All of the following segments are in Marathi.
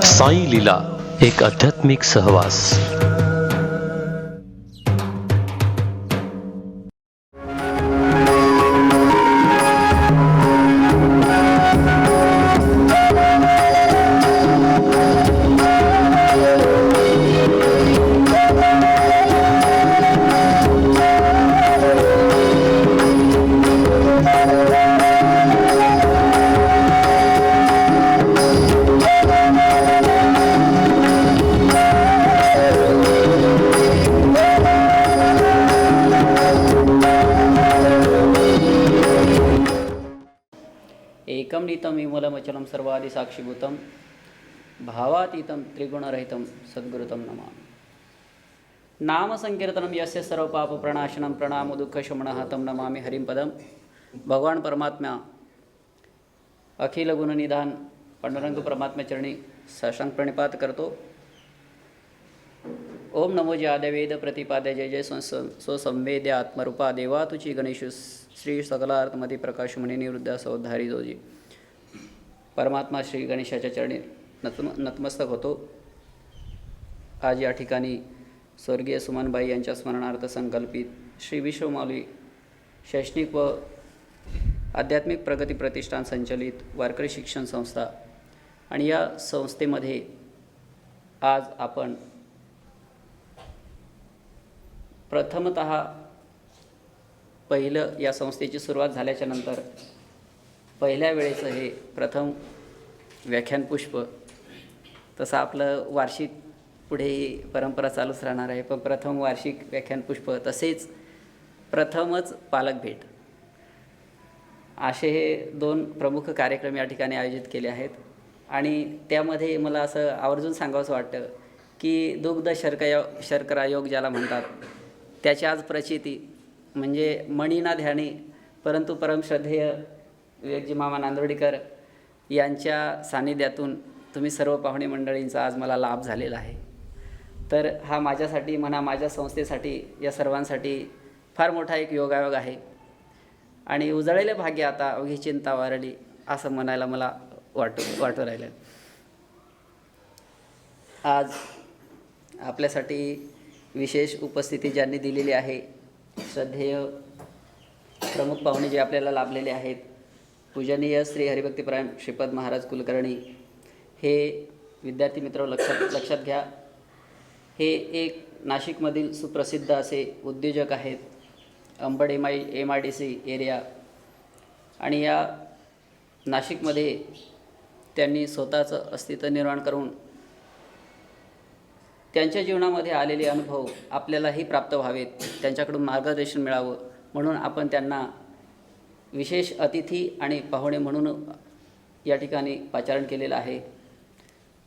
साई लीला एक आध्यात्मिक सहवास. एकं नीतं विमलमचलं सर्वादि साक्षीभूतं भावातीतं त्रिगुणरहितं सद्गुरुतं नमामि. नामसंकीर्तनं यस्य सर्वपापप्रणाशनं प्रणामो दुःखशमनः तं नमामि हरिं पदं. भगवान परमात्मा अखिल गुणनिधान पांडुरंग परमात्म्याचरणी साष्टांग प्रणिपात करतो. ओम नमो जय आद्यवेद प्रतिपाद्य जय जय स्वसंवेद्य आत्मरूपा देवा तुची गणेश श्री सकलार्थमती प्रकाश म्हणे निवृद्ध सौधारी जोजी. परमात्मा श्री गणेशाच्या चरणी नतमस्तक होतो. आज या ठिकाणी स्वर्गीय सुमनबाई यांच्या स्मरणार्थ संकल्पित श्री विश्वमाऊली शैक्षणिक व आध्यात्मिक प्रगती प्रतिष्ठान संचलित वारकरी शिक्षण संस्था आणि या संस्थेमध्ये आज आपण प्रथमतः पहिलं या संस्थेची सुरुवात झाल्याच्या नंतर पहिल्या वेळेचं हे प्रथम व्याख्यानपुष्प. तसं आपलं वार्षिक पुढेही परंपरा चालूच राहणार आहे, पण प्रथम वार्षिक व्याख्यानपुष्प तसेच प्रथमच पालक भेट असे हे दोन प्रमुख कार्यक्रम या ठिकाणी आयोजित केले आहेत. आणि त्यामध्ये मला असं आवर्जून सांगावंसं वाटतं की दुग्ध शर्करा योग ज्याला म्हणतात त्याची आज प्रचिती म्हणजे मणी ना ध्यानी परंतु परमश्रद्धेय विवेकजी मामा नांदोडीकर यांच्या सानिध्यातून तुम्ही सर्व पाहुणे मंडळींचा आज मला लाभ झालेला आहे. तर हा माझ्यासाठी म्हणा, माझ्या संस्थेसाठी, या सर्वांसाठी फार मोठा एक योगायोग आहे. आणि उजळलेले भाग्य आता अवघी चिंता वारली असं म्हणायला मला वाटू राहिलं. आज आपल्यासाठी विशेष उपस्थिती ज्यांनी दिलेली आहे, श्रद्धेय प्रमुख पाहुणे जे आपल्याला लाभलेले आहेत, पूजनीय श्री हरिभक्तीपरायण श्रीपद महाराज कुलकर्णी. हे विद्यार्थी मित्र लक्षात घ्या, हे एक नाशिकमधील सुप्रसिद्ध असे उद्योजक आहेत. अंबड MIDC एरिया आणि या नाशिकमध्ये त्यांनी स्वतःचं अस्तित्व निर्माण करून त्यांच्या जीवनामध्ये आलेले अनुभव आपल्यालाही प्राप्त व्हावेत, त्यांच्याकडून मार्गदर्शन मिळावं म्हणून आपण त्यांना विशेष अतिथी आणि पाहुणे म्हणून या ठिकाणी पाचारण केलेलं आहे.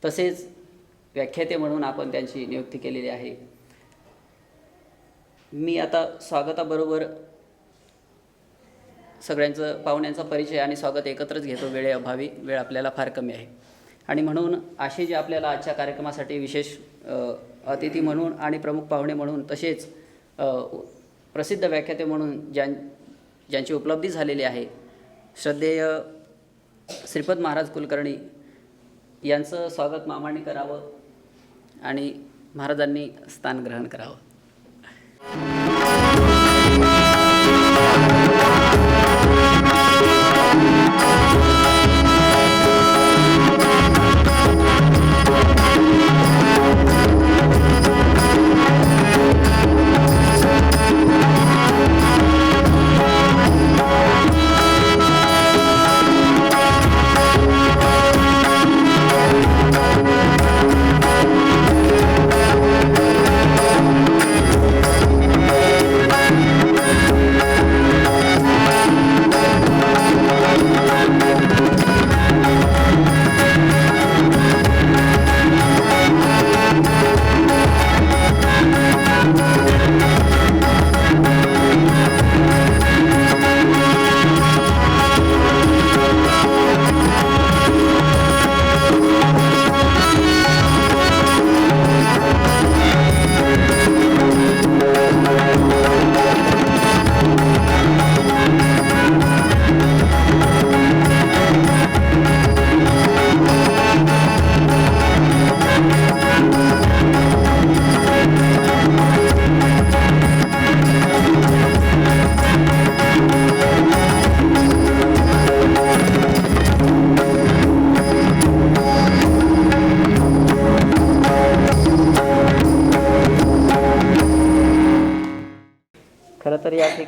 तसेच व्याख्याते म्हणून आपण त्यांची नियुक्ती केलेली आहे. मी आता स्वागताबरोबर सगळ्यांचं पाहुण्यांचा परिचय आणि स्वागत एकत्रच घेतो, वेळेअभावी. वेळ आपल्याला फार कमी आहे आणि म्हणून असे जे आपल्याला आजच्या कार्यक्रमासाठी विशेष अतिथी म्हणून आणि प्रमुख पाहुणे म्हणून तसेच प्रसिद्ध व्याख्याते म्हणून ज्यांची उपलब्धी झालेली आहे, श्रद्धेय श्रीपद महाराज कुलकर्णी यांचं स्वागत मामांनी करावं आणि महाराजांनी स्थान ग्रहण करावं.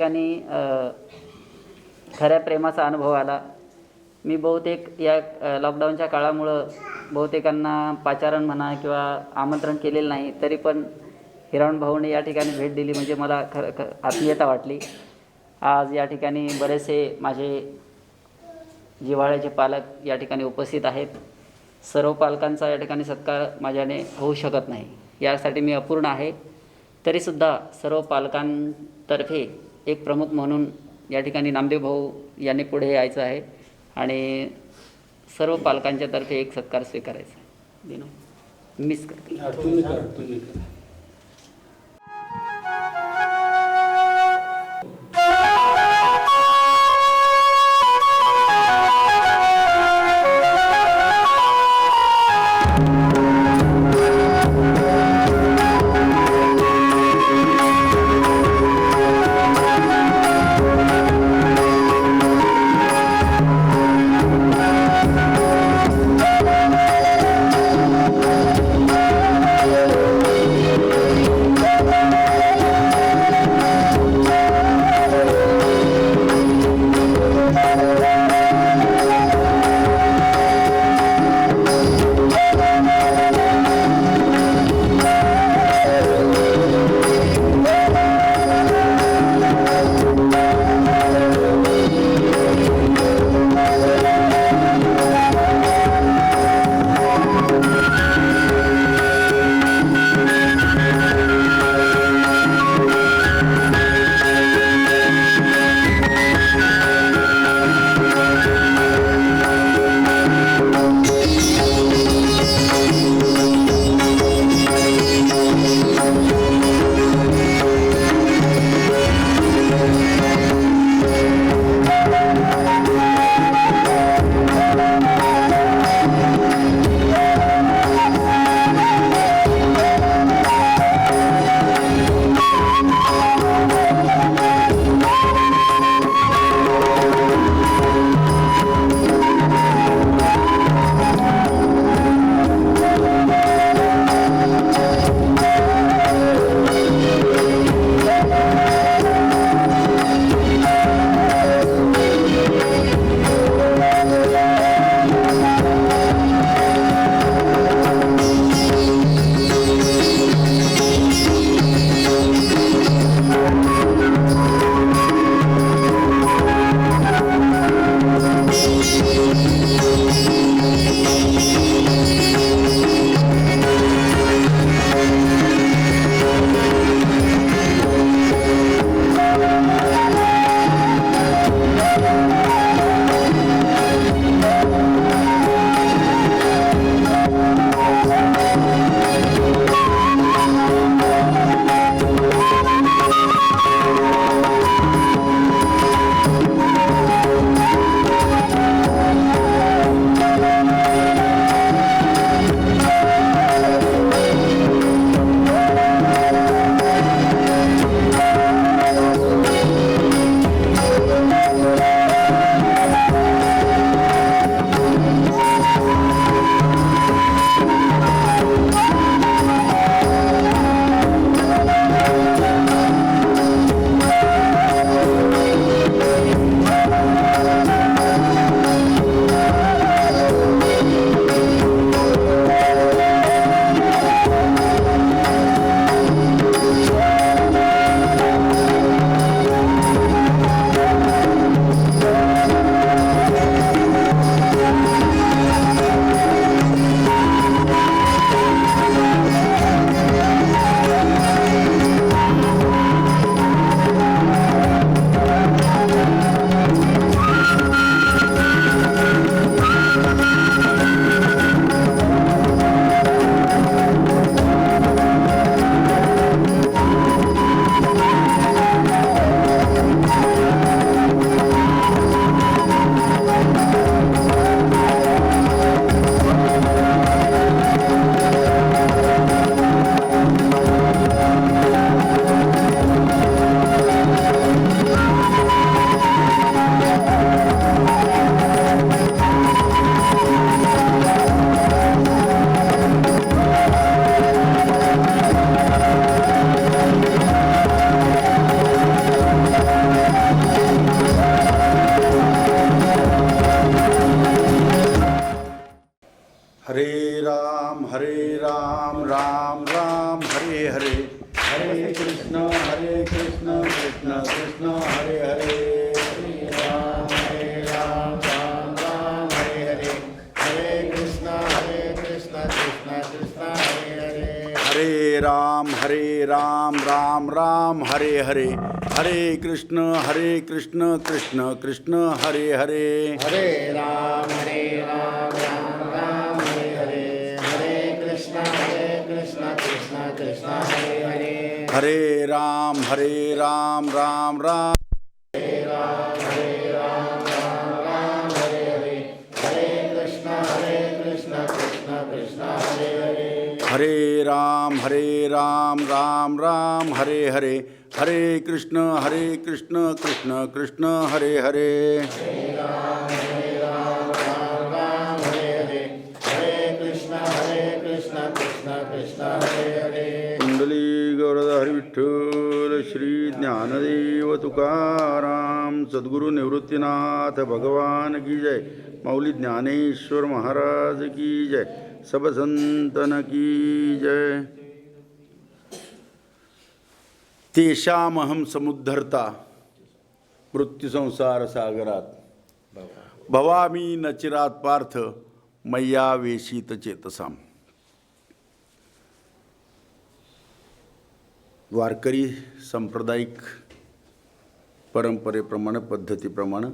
ठिकाणी खऱ्या प्रेमाचा अनुभव आला. मी बहुतेक या लॉकडाऊनच्या काळामुळं बहुतेकांना पाचारण म्हणा किंवा आमंत्रण केलेलं नाही, तरी पण हिरावण भाऊने या ठिकाणी भेट दिली म्हणजे मला आत्मीयता वाटली. आज या ठिकाणी बरेचसे माझे जिव्हाळ्याचे पालक या ठिकाणी उपस्थित आहेत. सर्व पालकांचा या ठिकाणी सत्कार माझ्याने होऊ शकत नाही, यासाठी मी अपूर्ण आहे. तरीसुद्धा सर्व पालकांतर्फे एक प्रमुख म्हणून या ठिकाणी नामदेव भाऊ यांनी पुढे यायचं आहे आणि सर्व पालकांच्या तर्फे एक सत्कार स्वीकारायचा आहे. दिनू मिस करते. तुम्ही करा. राम राम राम हरे हरे, हरे कृष्ण कृष्ण कृष्ण हरे हरे, हरे राम राम राम हरे हरे, हरे कृष्ण कृष्ण कृष्ण हरे हरे, हरे राम राम राम हरे राम राम राम हरे हरे, हरे कृष्ण कृष्ण कृष्ण हरे हरे, हरे राम राम राम हरे हरे, हरे कृष्ण कृष्ण कृष्ण हरे हरे, हरे राम राम राम हरे हरे, हरे कृष्ण कृष्ण कृष्ण हरे हरे, कुंडली गौरदा हरी विठ्ठल श्री ज्ञानदेव तुकाराम सद्गुरु निवृत्तीनाथ भगवान की जय, माऊली ज्ञानेश्वर महाराज की जय, सब संतन की जय. तेषामहं समुद्धरता मृत्युसंसार सागरात, भवामी नचिरात पार्थ मय्या वेशित चेतसाम. वारकरी सांप्रदायिक परंपरेप्रमाणे पद्धतीप्रमाणे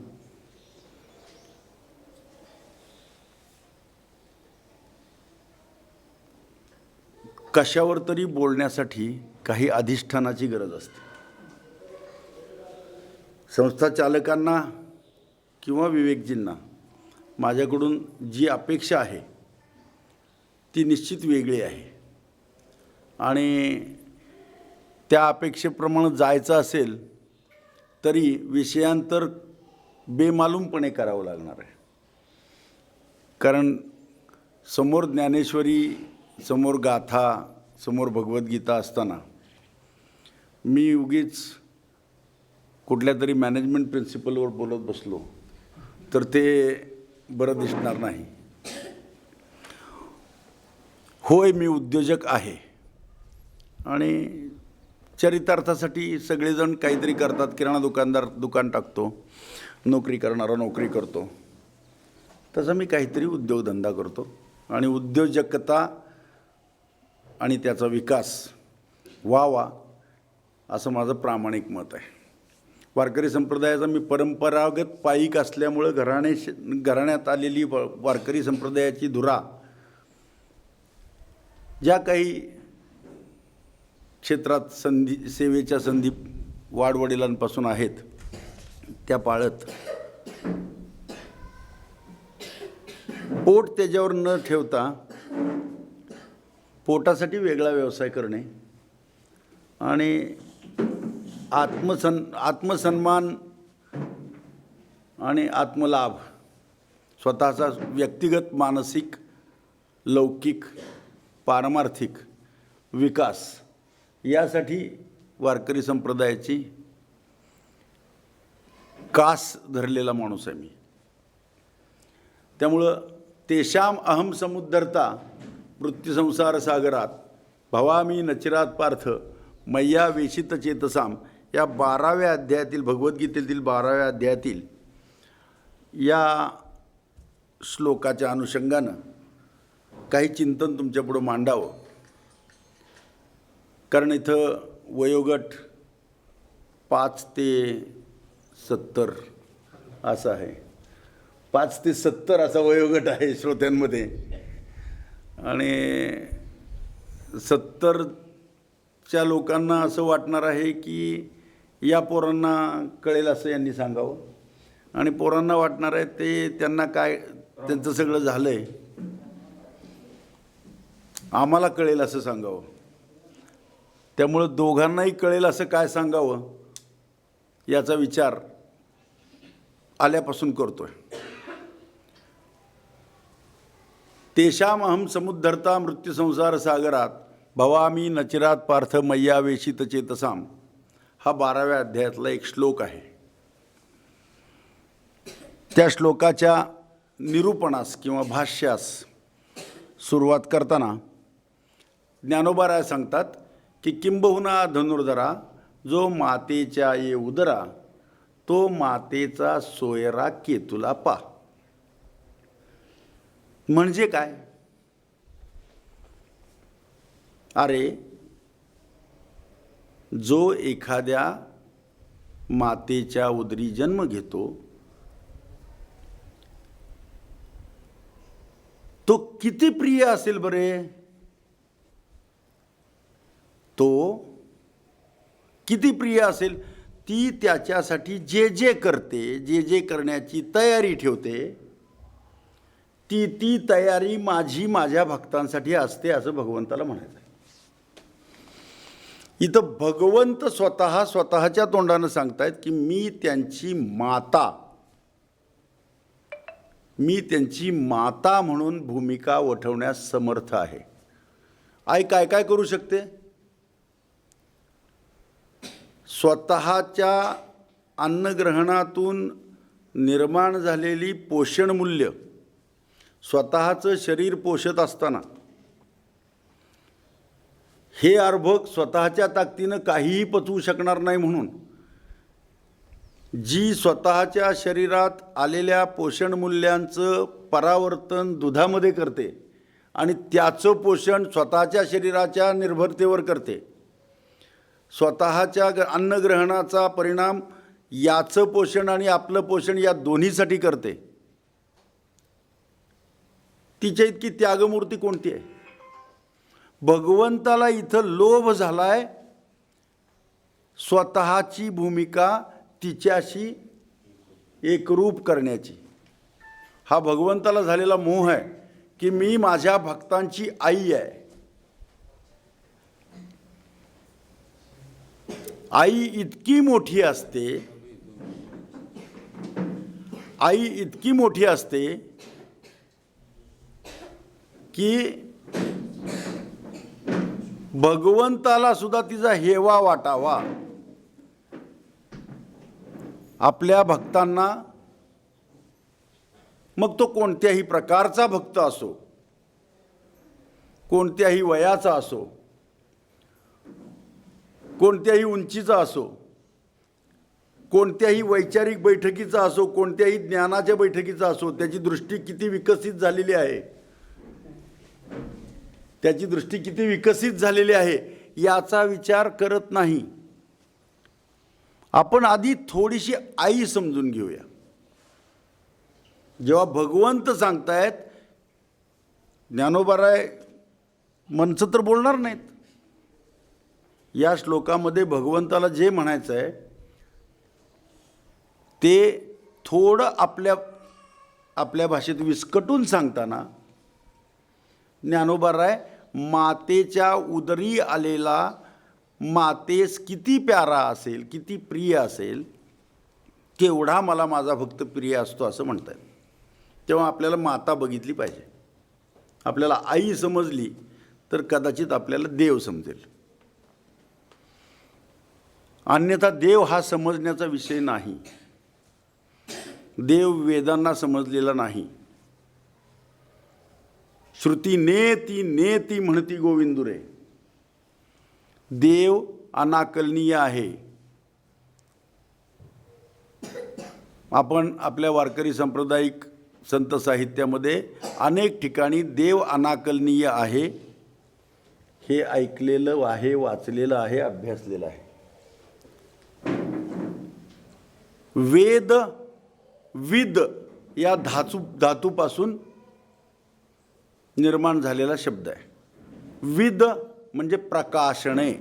कशावर तरी बोलण्यासाठी काही अधिष्ठानाची गरज असते. संस्था चालकांना किंवा विवेकजींना माझ्याकडून जी अपेक्षा आहे ती निश्चित वेगळी आहे आणि त्या अपेक्षेप्रमाणे जायचं असेल तरी विषयांतर बेमालूमपणे करावं लागणार आहे. कारण समोर ज्ञानेश्वरी, समोर गाथा, समोर भगवद्गीता असताना मी उगीच कुठल्या तरी मॅनेजमेंट प्रिन्सिपलवर बोलत बसलो तर ते बरं दिसणार नाही. होय, मी उद्योजक आहे आणि चरितार्थासाठी सगळेजण काहीतरी करतात. किराणा दुकानदार दुकान टाकतो, नोकरी करणारा नोकरी करतो, तसं मी काहीतरी उद्योगधंदा करतो आणि उद्योजकता आणि त्याचा विकास व्हावा असं माझं प्रामाणिक मत आहे. वारकरी संप्रदायाचा मी परंपरागत पायिक असल्यामुळं घराण्यात आलेली वारकरी संप्रदायाची धुरा ज्या काही क्षेत्रात सेवेच्या संधी वाडवडिलांपासून आहेत त्या पाळत पोट त्याच्यावर न ठेवता पोटासाठी वेगळा व्यवसाय करणे आणि आत्मसन्मान आणि आत्मलाभ, स्वतःचा व्यक्तिगत मानसिक लौकिक पारमार्थिक विकास यासाठी वारकरी संप्रदायाची कास धरलेला माणूस आहे मी. त्यामुळं तेषाम अहम समुद्धरता मृत्युसंसार सागरात भवामी नचिरात पार्थ मय्या वेशित चेतसाम या 12व्या अध्यायातील भगवद्गीतेतील 12व्या अध्यायातील या श्लोकाच्या अनुषंगानं काही चिंतन तुमच्यापुढं मांडावं. कारण इथं वयोगट 5 ते 70 असा आहे. 5 ते 70 असा वयोगट आहे श्रोत्यांमध्ये आणि 70च्या लोकांना असं वाटणार आहे की या पोरांना कळेल असं यांनी सांगावं आणि पोरांना वाटणार आहे ते त्यांना काय त्यांचं सगळं झालं आहे आम्हाला कळेल असं सांगावं. त्यामुळं दोघांनाही कळेल असं काय सांगावं याचा विचार आल्यापासून करतो आहे. तेषाम अहम समुद्धरता मृत्युसंसार सागरात भवामी नचिरात पार्थ मय्या वेशित चेतसाम हा 12व्या अध्यायातला एक श्लोक आहे. त्या श्लोकाच्या निरूपणास किंवा भाष्यास सुरुवात करताना ज्ञानोबा सांगतात की किंबहुना धनुर्धरा जो मातेच्या ये उदरा तो मातेचा सोयरा केतुला पा. म्हणजे काय? अरे जो एखाद्या मातेच्या उदरी जन्म घेतो तो किती प्रिय असेल बरे, तो किती प्रिय असेल, ती त्याच्यासाठी जे जे करते, जे जे करण्याची तयारी ठेवते, ती तयारी माझ्या भक्तांसाठी असते असं भगवंताला म्हणायचं आहे. इथं भगवंत स्वतःच्या तोंडानं सांगतायत की मी त्यांची माता म्हणून भूमिका वठवण्यास समर्थ आहे. आई काय काय करू शकते? स्वतःच्या अन्नग्रहणातून निर्माण झालेली पोषण मूल्य, स्वतःचं शरीर पोषत असताना हे अर्भक स्वतःच्या ताकदीनं काहीही पचवू शकणार नाही, म्हणून जी स्वतःच्या शरीरात आलेल्या पोषण मूल्यांचं परावर्तन दुधामध्ये करते आणि त्याचं पोषण स्वतःच्या शरीराच्या निर्भरतेवर करते, स्वतःच्या अन्नग्रहणाचा परिणाम याचं पोषण आणि आपलं पोषण या दोन्हीसाठी करते, तिच्या इतकी त्यागमूर्ती कोणती आहे? भगवंताला इथं लोभ झालाय स्वतःची भूमिका तिच्याशी एकरूप करण्याची. हा भगवंताला झालेला मोह आहे की मी माझ्या भक्तांची आई आहे. आई इतकी मोठी असते की भगवंताला सुद्धा तिचा हेवा वाटावा. आपल्या भक्तांना, मग तो कोणत्याही प्रकारचा भक्त असो, कोणत्याही वयाचा असो, कोणत्याही उंचीचा असो, कोणत्याही वैचारिक बैठकीचा असो, कोणत्याही ज्ञानाच्या बैठकीचा असो, त्याची दृष्टी किती विकसित झालेली आहे, याचा विचार करत नाही. आपण आधी थोडीशी आई समजून घेऊया. जेव्हा भगवंत सांगतायत, ज्ञानोबाराय मनचं तर बोलणार नाहीत, या श्लोकामध्ये भगवंताला जे म्हणायचं आहे ते थोडं आपल्या भाषेत विस्कटून सांगताना ज्ञानोबाराय मातेच्या उदरी आलेला मातेस किती प्यारा असेल, किती प्रिय असेल, तेवढा मला माझा भक्त प्रिय असतो असं म्हणतात. तेव्हा आपल्याला माता बघितली पाहिजे. आपल्याला आई समजली तर कदाचित आपल्याला देव समजेल. अन्यथा देव हा समजण्याचा विषय नाही. देव वेदांना समजलेला नाही. श्रुती नेती नेती म्हणती गोविंदुरे. देव अनाकलनीय आहे. आपण आपल्या वारकरी सांप्रदायिक संत साहित्यामध्ये अनेक ठिकाणी देव अनाकलनीय आहे हे ऐकलेलं आहे, वाचलेलं आहे, अभ्यासलेलं आहे. वेद विद या धातूपासून निर्माण झालेला शब्द आहे. विद म्हणजे प्रकाशणे.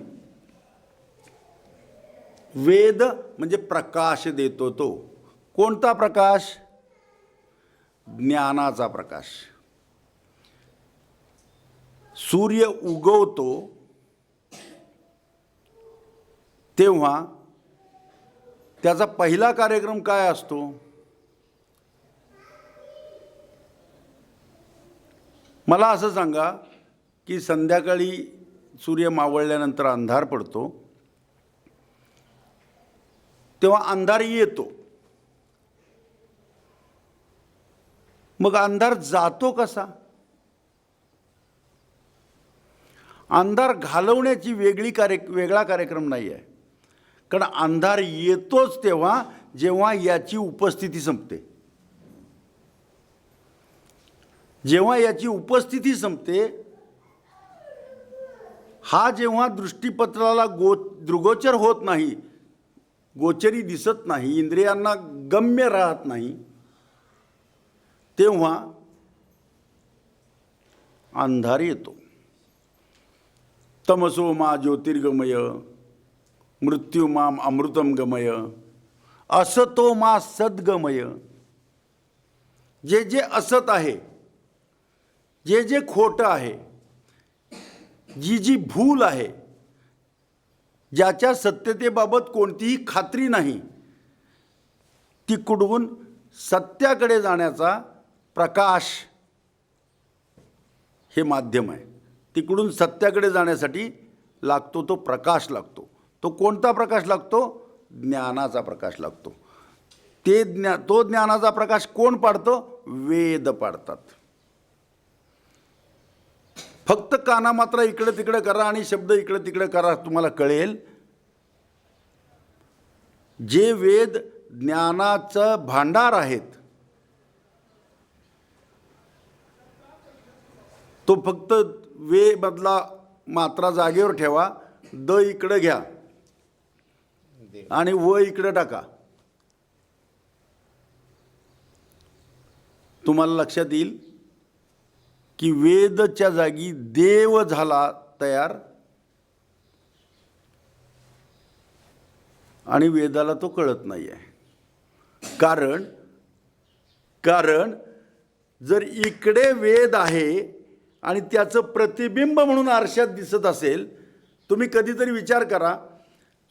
वेद म्हणजे प्रकाश देतो. तो कोणता प्रकाश? ज्ञानाचा प्रकाश. सूर्य उगवतो तेव्हा त्याचा पहिला कार्यक्रम काय असतो? मला असं सांगा की संध्याकाळी सूर्य मावळल्यानंतर अंधार पडतो, तेव्हा अंधार येतो. मग अंधार जातो कसा? अंधार घालवण्याची वेगळा कार्यक्रम नाही आहे. कारण अंधार येतोच तेव्हा जेव्हा याची उपस्थिती संपते. जेव्हा याची उपस्थिती संपते, हा जेव्हा दृष्टीपत्राला दृगोचर होत नाही, गोचरी दिसत नाही, इंद्रियांना गम्य राहत नाही, तेव्हा अंधार येतो. तमसो मा ज्योतिर्गमय मृत्युमाम अमृतम गमय असतो मा सद्गमय. जे जे असत आहे, जे जे खोटं आहे, जी जी भूल आहे, ज्याच्या सत्यतेबाबत कोणतीही खात्री नाही, तिकडून सत्याकडे जाण्याचा प्रकाश हे माध्यम आहे. तिकडून सत्याकडे जाण्यासाठी लागतो तो प्रकाश लागतो. तो कोणता प्रकाश लागतो? ज्ञानाचा प्रकाश लागतो. तो ज्ञानाचा प्रकाश कोण पाडतो? वेद पाडतात. फक्त काना मात्र इकडे तिकडे करा आणि शब्द इकडे तिकडे करा, तुम्हाला कळेल. जे वेद ज्ञानाचं भांडार आहेत, तो फक्त वे बदला मात्रा जागेवर ठेवा, द इकडे घ्या आणि व इकडे टाका, तुम्हाला लक्षात येईल की वेदच्या जागी देव झाला तयार आणि वेदाला तो कळत नाही आहे. कारण जर इकडे वेद आहे आणि त्याचं प्रतिबिंब म्हणून आरशात दिसत असेल, तुम्ही कधीतरी विचार करा,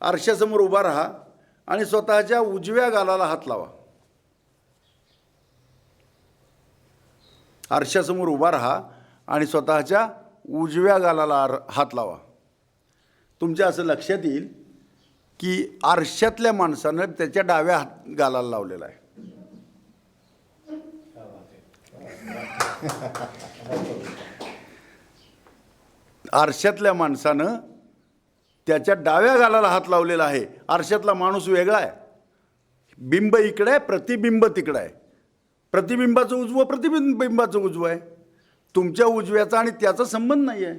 आरशासमोर उभा राहा आणि स्वतःच्या उजव्या गालाला हात लावा. आरशासमोर उभा राहा आणि स्वतःच्या उजव्या गालाला हात लावा. तुमच्या असं लक्षात येईल की आरशातल्या माणसानं त्याच्या डाव्या गालाला लावलेला आहे. आरशातल्या माणसानं त्याच्या डाव्या गालाला हात लावलेला आहे. आरशातला माणूस वेगळा आहे. बिंब इकडे आहे, प्रतिबिंब तिकडे आहे. प्रतिबिंबाचं उजवं प्रतिबिंबाचं उजवं आहे. तुमच्या उजव्याचा आणि त्याचा संबंध नाही आहे.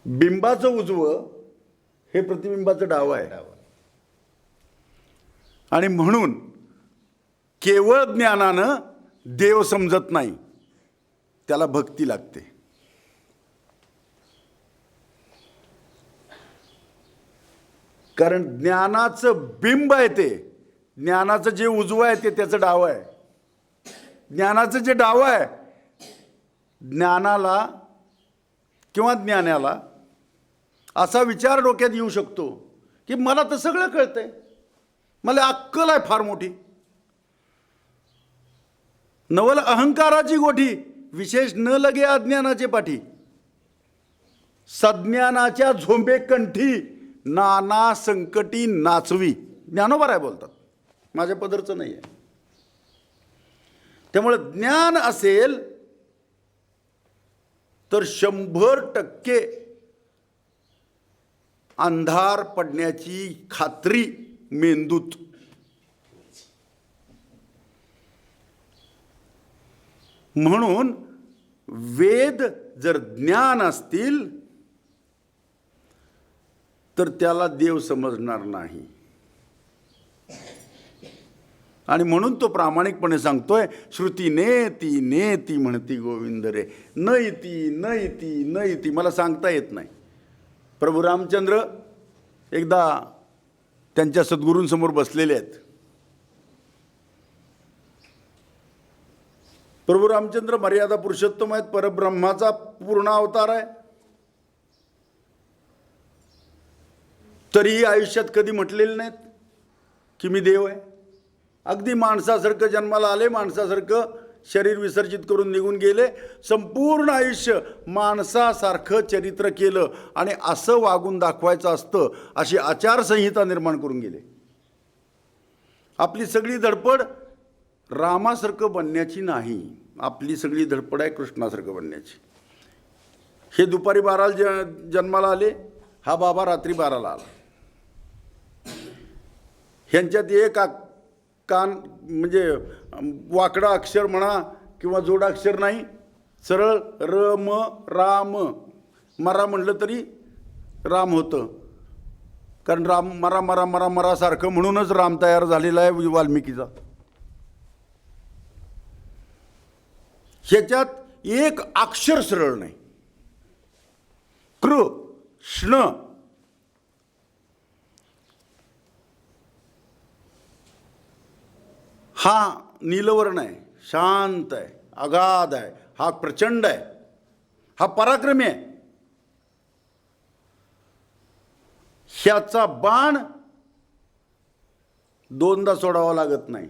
बिंबाचं उजवं हे प्रतिबिंबाचं डावं आहे. आणि म्हणून केवळ ज्ञानानं देव समजत नाही, त्याला भक्ती लागते. कारण ज्ञानाचं बिंब आहे ते, ज्ञानाचं जे उजवं आहे ते त्याचं डावं आहे. ज्ञानाचं जे डावं आहे, ज्ञानाला किंवा ज्ञानाला असा विचार डोक्यात येऊ शकतो की मला तर सगळं कळतंय, मला अक्कल आहे फार मोठी. नवल अहंकाराची गोठी, विशेष न लगे अज्ञानाचे पाठी. सज्ञानाच्या झोंबे कंठी, नाना संकटी नाचवी. ज्ञानोबा राय बोलतात, माझ्या पदरचं नाही आहे. त्यामुळे ज्ञान असेल तर 100% अंधार पडण्याची खात्री मेंदूत. म्हणून वेद जर ज्ञान असतील तर त्याला देव समजणार नाही. आणि म्हणून तो प्रामाणिकपणे सांगतोय, श्रुती नेती नेती म्हणती गोविंद रे, न इति न इति न इति. मला सांगता येत नाही. प्रभू रामचंद्र एकदा त्यांच्या सद्गुरूंसमोर बसलेले आहेत. प्रभू रामचंद्र मर्यादा पुरुषोत्तम आहेत, परब्रह्माचा पूर्ण अवतार आहे. तरीही आयुष्यात कधी म्हटलेले नाहीत की मी देव आहे. अगदी माणसासारखं जन्माला आले, माणसासारखं शरीर विसर्जित करून निघून गेले. संपूर्ण आयुष्य माणसासारखं चरित्र केलं आणि असं वागून दाखवायचं असतं अशी आचारसंहिता निर्माण करून गेले. आपली सगळी धडपड रामासारखं बनण्याची नाही, आपली सगळी धडपड आहे कृष्णासारखं बनण्याची. हे दुपारी 12ला जन्माला आले, हा बाबा रात्री 12ला आला. ह्यांच्यात एक कान म्हणजे वाकडा अक्षर म्हणा किंवा जोडाक्षर नाही, सरळ र म राम, मरा म्हणलं तरी राम होतं, कारण राम मरा मरा मरा मरासारखं म्हणूनच राम तयार झालेला आहे वाल्मिकीचा. ह्याच्यात एक अक्षर सरळ नाही. कृष्ण हा नीलवर्ण आहे, शांत आहे, अगाध आहे, हा प्रचंड आहे, हा पराक्रमी आहे. ह्याचा बाण दोनदा सोडावा लागत नाही.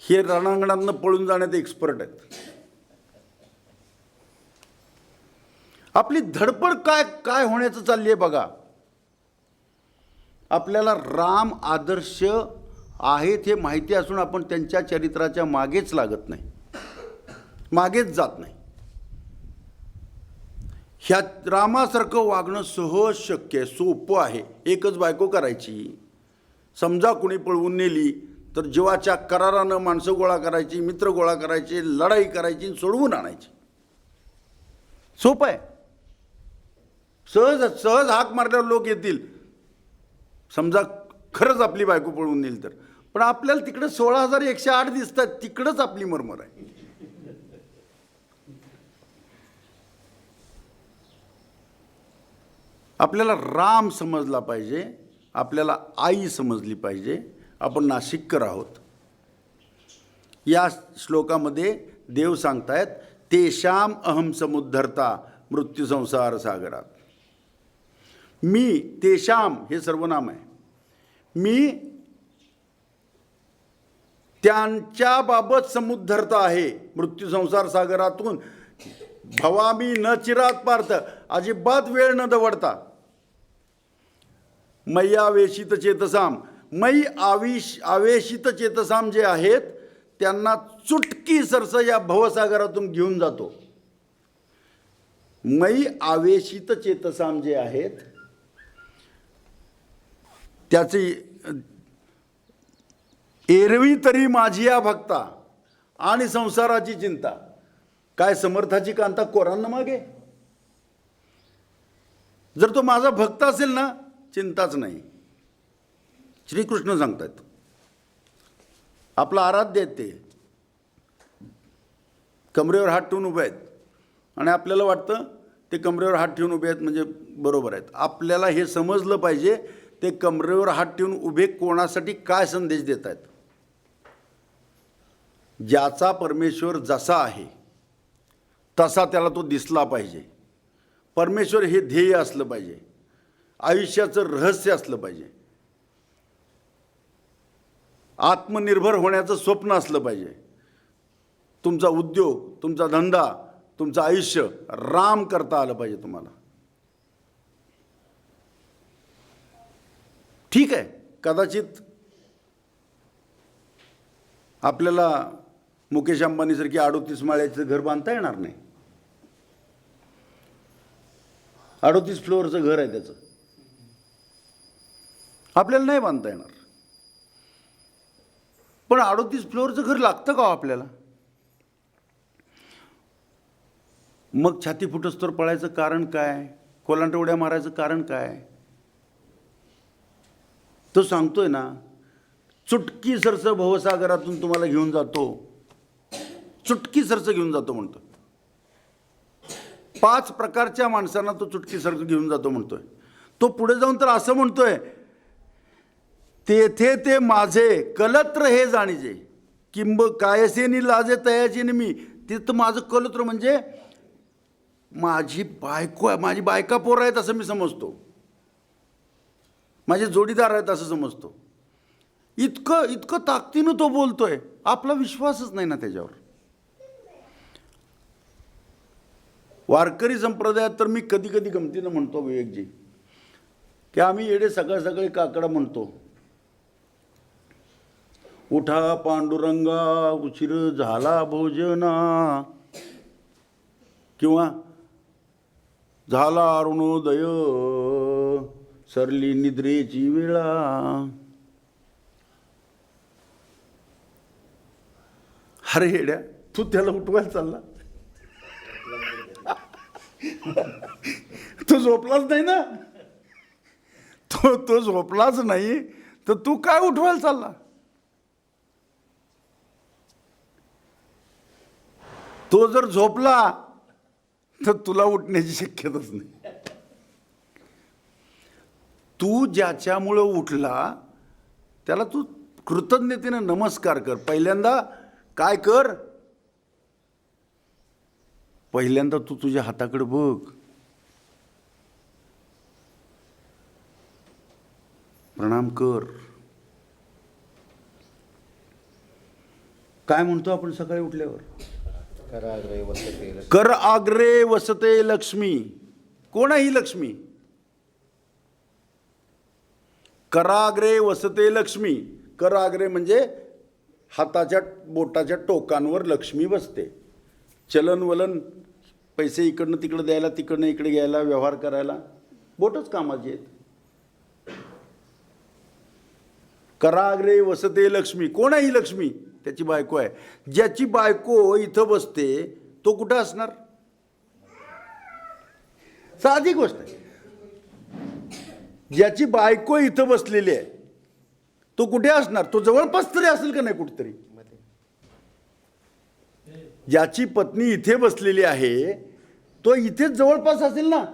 हे रणांगणातनं पळून जाण्यात एक्सपर्ट आहेत. आपली धडपड काय काय होण्याचं चालली आहे बघा. आपल्याला राम आदर्श आहेत हे माहिती असून आपण त्यांच्या चरित्राच्या मागेच लागत नाही, मागेच जात नाही. ह्या रामासारखं वागणं सहज शक्य आहे, सोपं आहे. एकच बायको करायची. समजा कुणी पळवून नेली तर जीवाच्या करारानं माणसं गोळा करायची, मित्र गोळा करायचे, लढाई करायची, सोडवून आणायची. सोपं आहे. सहज सहज हाक मारल्यावर लोक येतील, समजा खरंच आपली बायको पळवून नेली तर. पण आपल्याला तिकडे 16,108 दिसतात, तिकडंच आपली मरमर आहे. आपल्याला राम समजला पाहिजे, आपल्याला आई समजली पाहिजे. आपण नाशिककर आहोत. या श्लोकामध्ये देव सांगतायत तेषाम अहम समुद्धरता मृत्यू संसार सागरात. मी, तेषाम हे सर्वनाम आहे, मी त्यांच्याबाबत समुद्धरता आहे मृत्यू संसार सागरातून. भवामी न चिरात पार्थ, अजिबात वेळ न दवडता. मय्यावेशित चेतसाम, मयी आवेशित चेतसाम जे आहेत त्यांना चुटकी सरस या भवसागरातून घेऊन जातो. मयी आवेशित चेतसाम जे आहेत त्याची एरवी तरी माझी या भक्ता आणि संसाराची चिंता. काय समर्थाची कांता कोरांना मागे. जर तो माझा भक्त असेल ना, चिंताच नाही. श्रीकृष्ण सांगतात, आपला आराध्य आहेत ते, कमरेवर हात ठेवून उभे आहेत आणि आपल्याला वाटतं ते कमरेवर हात ठेवून उभे आहेत म्हणजे बरोबर आहेत. आपल्याला हे समजलं पाहिजे ते कमरेवर हात ठेवून उभे कोणासाठी काय संदेश देत आहेत. ज्याचा परमेश्वर जसा आहे तसा त्याला तो दिसला पाहिजे. परमेश्वर हे ध्येय असलं पाहिजे, आयुष्याचं रहस्य असलं पाहिजे, आत्मनिर्भर होण्याचं स्वप्न असलं पाहिजे. तुमचा उद्योग, तुमचा धंदा, तुमचं आयुष्य राम करता आलं पाहिजे तुम्हाला. ठीक आहे, कदाचित आपल्याला मुकेश अंबानीसारखी 38 माळ्याचं घर बांधता येणार नाही. 38 फ्लोअरचं घर आहे त्याचं, आपल्याला नाही बांधता येणार. पण 38 फ्लोअरचं घर लागतं का आपल्याला? मग छाती फुटस्तोवर पळायचं कारण काय? कोलांट उड्या मारायचं कारण काय? तो सांगतोय ना, चुटकी सरस भवसागरातून तुम्हाला घेऊन जातो, चुटकी सरस घेऊन जातो म्हणतो. 5 प्रकारच्या माणसांना तो चुटकी सरस घेऊन जातो म्हणतोय. तो पुढे जाऊन तर असं म्हणतोय, तेथे ते माझे कलत्र हे जाणीजे, किंब कायसेनी लाजे तयाचेने मी. तिथं माझं कलत्र म्हणजे माझी बायको आहे, माझी बायका पोर आहेत असं मी समजतो, माझे जोडीदार आहेत असं समजतो. इतकं इतकं ताकदीनं तो बोलतोय, आपला विश्वासच नाही ना त्याच्यावर. वारकरी संप्रदायात तर मी कधी कधी गमतीनं म्हणतो विवेकजी, की आम्ही येडे सकाळ सकाळी काकडा म्हणतो, उठा पांडुरंगा उशीर झाला भोजना, किंवा झाला अरुणोदय सरली निद्रेची वेळा. अरे येड्या, तू त्याला उठवायला चालला, तो झोपलाच नाही ना, तो झोपलाच नाही, तर तू काय उठवायला चालला? तो जर झोपला तर तुला उठण्याची शक्यताच नाही. तू ज्याच्यामुळं उठला त्याला तू कृतज्ञतेने नमस्कार कर. पहिल्यांदा काय कर, पहिल्यांदा तू तुझ्या हाताकडे बघ. प्रणाम कर. काय म्हणतो आपण सकाळी उठल्यावर? कर आग्रे वसते लक्ष्मी. कोण आहे ही लक्ष्मी? कराग्रे वसते लक्ष्मी. कराग्रे म्हणजे हाताच्या बोटाच्या टोकांवर लक्ष्मी बसते. चलनवलन, पैसे इकडनं तिकडं द्यायला, तिकडनं इकडे घ्यायला, व्यवहार करायला बोटच कामाची आहेत. कराग्रे वसते लक्ष्मी. कोण आहे ही लक्ष्मी? त्याची बायको आहे. ज्याची बायको इथं बसते तो कुठं असणार? साधी गोष्ट आहे. ज्याची बायको इथं बसलेली आहे तो कुठे असणार? तो जवळपास तरी असेल का नाही कुठेतरी? ज्याची पत्नी इथे बसलेली आहे तो इथेच जवळपास असेल ना,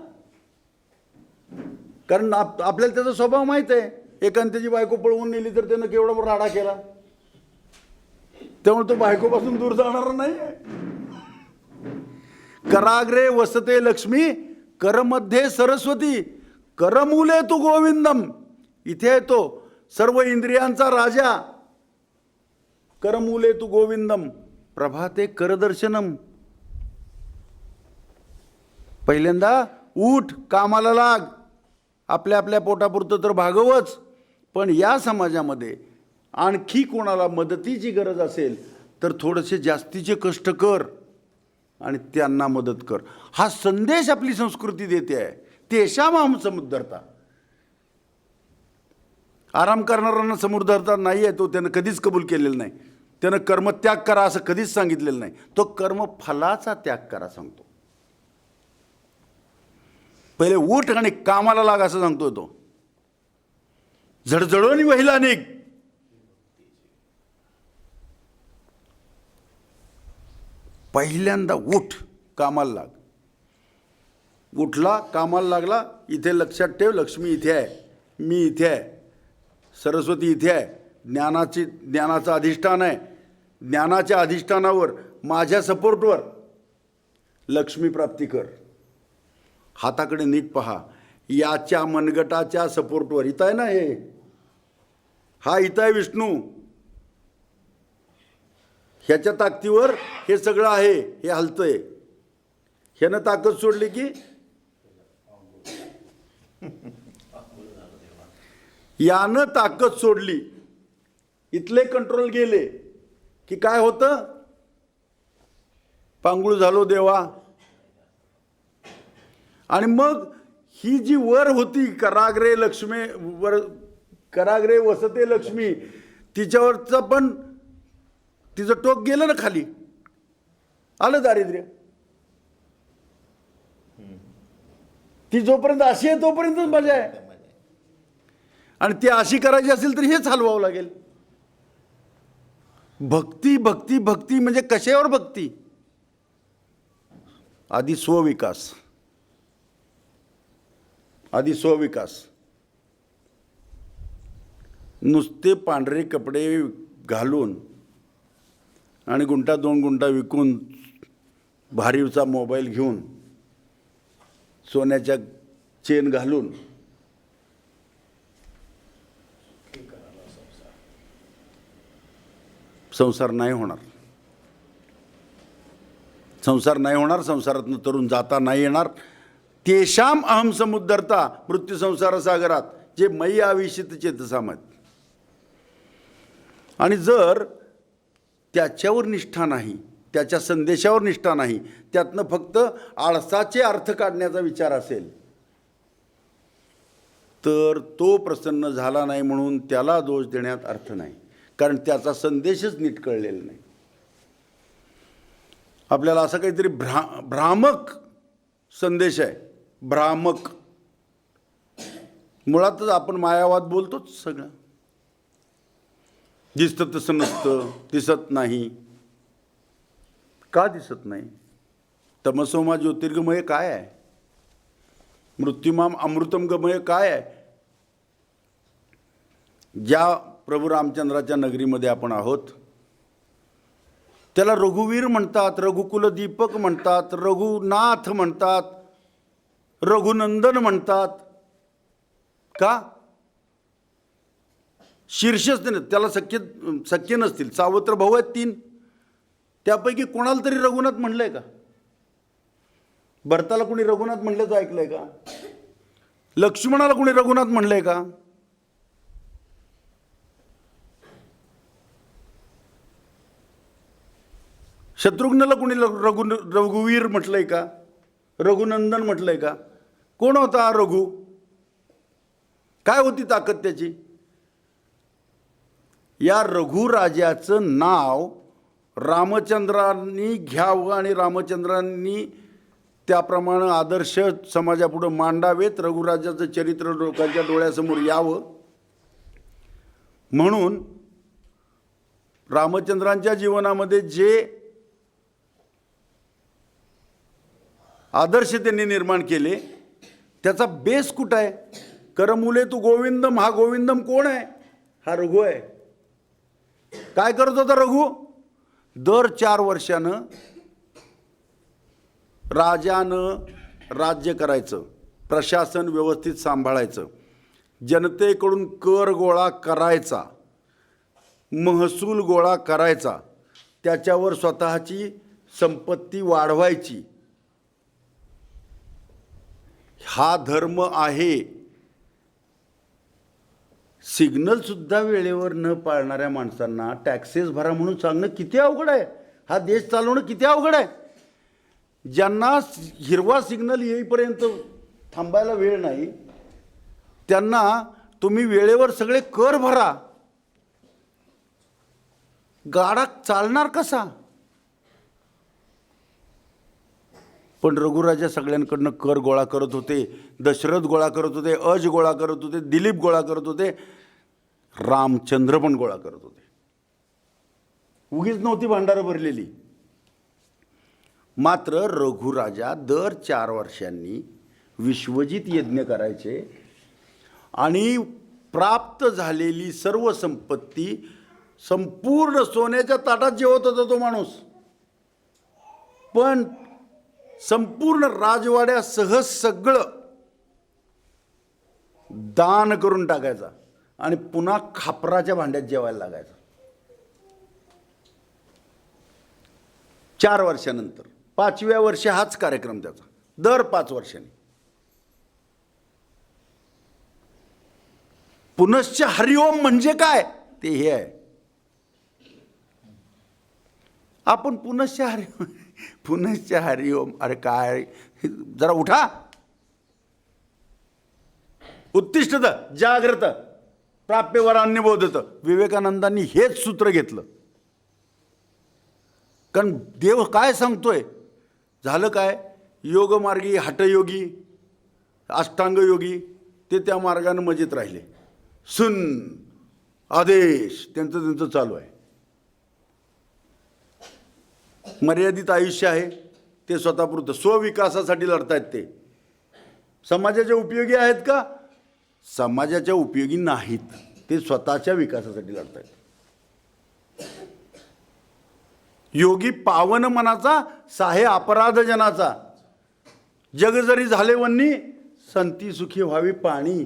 कारण आपल्याला त्याचा स्वभाव माहित आहे. एकाने त्याची बायको पळवून नेली तर त्यानं केवढा राडा केला, त्यामुळे तो बायकोपासून दूर जाणार नाही. कराग्रे वसते लक्ष्मी, करमध्ये सरस्वती, करमूले तू गोविंदम. इथे आहे तो सर्व इंद्रियांचा राजा. करमूले तू गोविंदम, प्रभाते करदर्शनम. पहिल्यांदा उठ, कामाला लाग. आपल्या आपल्या पोटापुरतं तर भागवच, पण या समाजामध्ये आणखी कोणाला मदतीची गरज असेल तर थोडेसे जास्तीचे कष्ट कर आणि त्यांना मदत कर. हा संदेश आपली संस्कृती देते आहे. तेषाम अहम समुद्धरता. आराम करणाऱ्यांना समुद्धरता नाही आहे, तो त्यानं कधीच कबूल केलेलं नाही. त्यानं कर्मत्याग करा असं कधीच सांगितलेलं नाही. तो कर्मफलाचा त्याग करा सांगतो. पहिले उठ आणि कामाला लाग असं सांगतोय तो. झडझडून वहिला निघ. पहिल्यांदा उठ, कामाला लाग. उठला, कामाला लागला. इथे लक्षात ठेव, लक्ष्मी इथे आहे, मी इथे आहे, सरस्वती इथे आहे. ज्ञानाचं अधिष्ठान आहे. ज्ञानाच्या अधिष्ठानावर, माझ्या सपोर्टवर लक्ष्मी प्राप्ती कर. हाताकडे नीट पहा. याच्या मनगटाच्या सपोर्टवर इथं आहे ना, हे हा इथं आहे विष्णू. ह्याच्या ताकदीवर हे सगळं आहे. हे हलतंय. ह्यानं ताकद सोडली की यानं ताकद सोडली, इथले कंट्रोल गेले की काय होतं? पांगुळ झालो देवा. आणि मग ही जी वर होती कराग्रे लक्ष्मी, वर कराग्रे वसते लक्ष्मी, तिच्यावरचं पण तिचं टोक गेलं ना खाली, आलं दारिद्र्य. ती जोपर्यंत अशी आहे तोपर्यंतच मजा आहे. आणि ती अशी करायची असेल तर हेच हलवावं लागेल. भक्ती भक्ती भक्ती म्हणजे कशावर भक्ती? आधी स्वविकास, आधी स्वविकास. नुसते पांढरे कपडे घालून आणि गुंठा दोन गुंठा विकून, भारीचा मोबाईल घेऊन, सोन्याच्या चेन घालून संसार नाही होणार. संसार नाही होणार. संसारातनं तरुण जाता नाही येणार. तेषाम अहम समुद्धरता मृत्यू संसार सागरात, जे मयी आविशित चेतसामत. आणि जर त्याच्यावर निष्ठा नाही, त्याच्या संदेशावर निष्ठा नाही, त्यातनं फक्त आळसाचे अर्थ काढण्याचा विचार असेल, तर तो प्रसन्न झाला नाही म्हणून त्याला दोष देण्यात अर्थ नाही. कारण त्याचा संदेशच नीट कळलेला नाही. आपल्याला असं काहीतरी भ्रामक संदेश आहे, भ्रामक. मुळातच आपण मायावाद बोलतोच सगळं. दिसतं तसं नसतं, दिसत नाही. का दिसत नाही? तमसोमा ज्योतिर्गमय काय आहे? मृत्युमाम अमृतम गमय काय आहे? ज्या प्रभू रामचंद्राच्या नगरीमध्ये आपण आहोत त्याला रघुवीर म्हणतात, रघुकुल दीपक म्हणतात, रघुनाथ म्हणतात, रघुनंदन म्हणतात. का? शीर्षच नाही, त्याला सख्य नसतील. सावत्र भाऊ आहेत 3, त्यापैकी कोणाला तरी रघुनाथ म्हणलंय का? भरताला कोणी रघुनाथ म्हणल्याचं ऐकलंय का? लक्ष्मणाला कोणी रघुनाथ म्हणलंय का? शत्रुघ्नला कोणी रघुवीर म्हटलंय का? रघुनंदन म्हटलंय का? कोण होता हा रघु? काय होती ताकद त्याची? या रघुराजाचं नाव रामचंद्रांनी घ्यावं आणि रामचंद्रांनी त्याप्रमाणे आदर्श समाजापुढे मांडावेत, रघुराजाचं चरित्र लोकांच्या डोळ्यासमोर यावं म्हणून रामचंद्रांच्या जीवनामध्ये जे आदर्श त्यांनी निर्माण केले त्याचा बेस कुठं आहे? करमुले तू गोविंदम. हा गोविंदम कोण आहे? हा रघु आहे. काय करत होता रघु? दर 4 वर्षानं राजानं राज्य करायचं, प्रशासन व्यवस्थित सांभाळायचं, जनतेकडून कर गोळा करायचा, महसूल गोळा करायचा, त्याच्यावर स्वतःची संपत्ती वाढवायची. हा धर्म आहे. सिग्नल सुद्धा वेळेवर न पाळणाऱ्या माणसांना टॅक्सेस भरा म्हणून सांगणं किती अवघड आहे. हा देश चालवणं किती अवघड आहे. ज्यांना हिरवा सिग्नल येईपर्यंत थांबायला वेळ नाही त्यांना तुम्ही वेळेवर सगळे कर भरा. गाडा चालणार कसा? पण रघुराजा सगळ्यांकडनं कर गोळा करत होते. दशरथ गोळा करत होते, अज गोळा करत होते, दिलीप गोळा करत होते, रामचंद्र पण गोळा करत होते. उगीच नव्हती भांडारं भरलेली. मात्र रघुराजा दर 4 वर्षांनी विश्वजित यज्ञ करायचे आणि प्राप्त झालेली सर्व संपत्ती संपूर्ण सोन्याच्या ताटात जेवत होता तो माणूस. पण संपूर्ण राजवाड्यासह सगळं दान करून टाकायचा आणि पुन्हा खापराच्या भांड्यात जेवायला लागायचा. 4 वर्षानंतर 5व्या वर्षी हाच कार्यक्रम त्याचा. दर 5 वर्षांनी पुनश्च हरिओम म्हणजे काय ते हे आहे. आपण पुनश्च हरिओम, पुनश्च हरिओम, अरे काय, जरा उठा. उत्तिष्ठत जाग्रत प्राप्यवरान्य बोधत. विवेकानंदांनी हेच सूत्र घेतलं. कारण देव काय सांगतोय? झालं काय? योगमार्गी, हठयोगी, अष्टांगयोगी ते त्या मार्गाने मजेत राहिले. सुन आदेश त्यांचं चालू आहे. मर्यादित आयुष्य आहे ते स्वतःपुरतं स्वविकासासाठी लढतायत. ते समाजाच्या उपयोगी आहेत का? समाजाच्या उपयोगी नाहीत. ते स्वतःच्या विकासासाठी लढतायत. योगी पावन मनाचा, साहे अपराध जनाचा, जग जरी झाले वन्नी, संती सुखी व्हावी पाणी.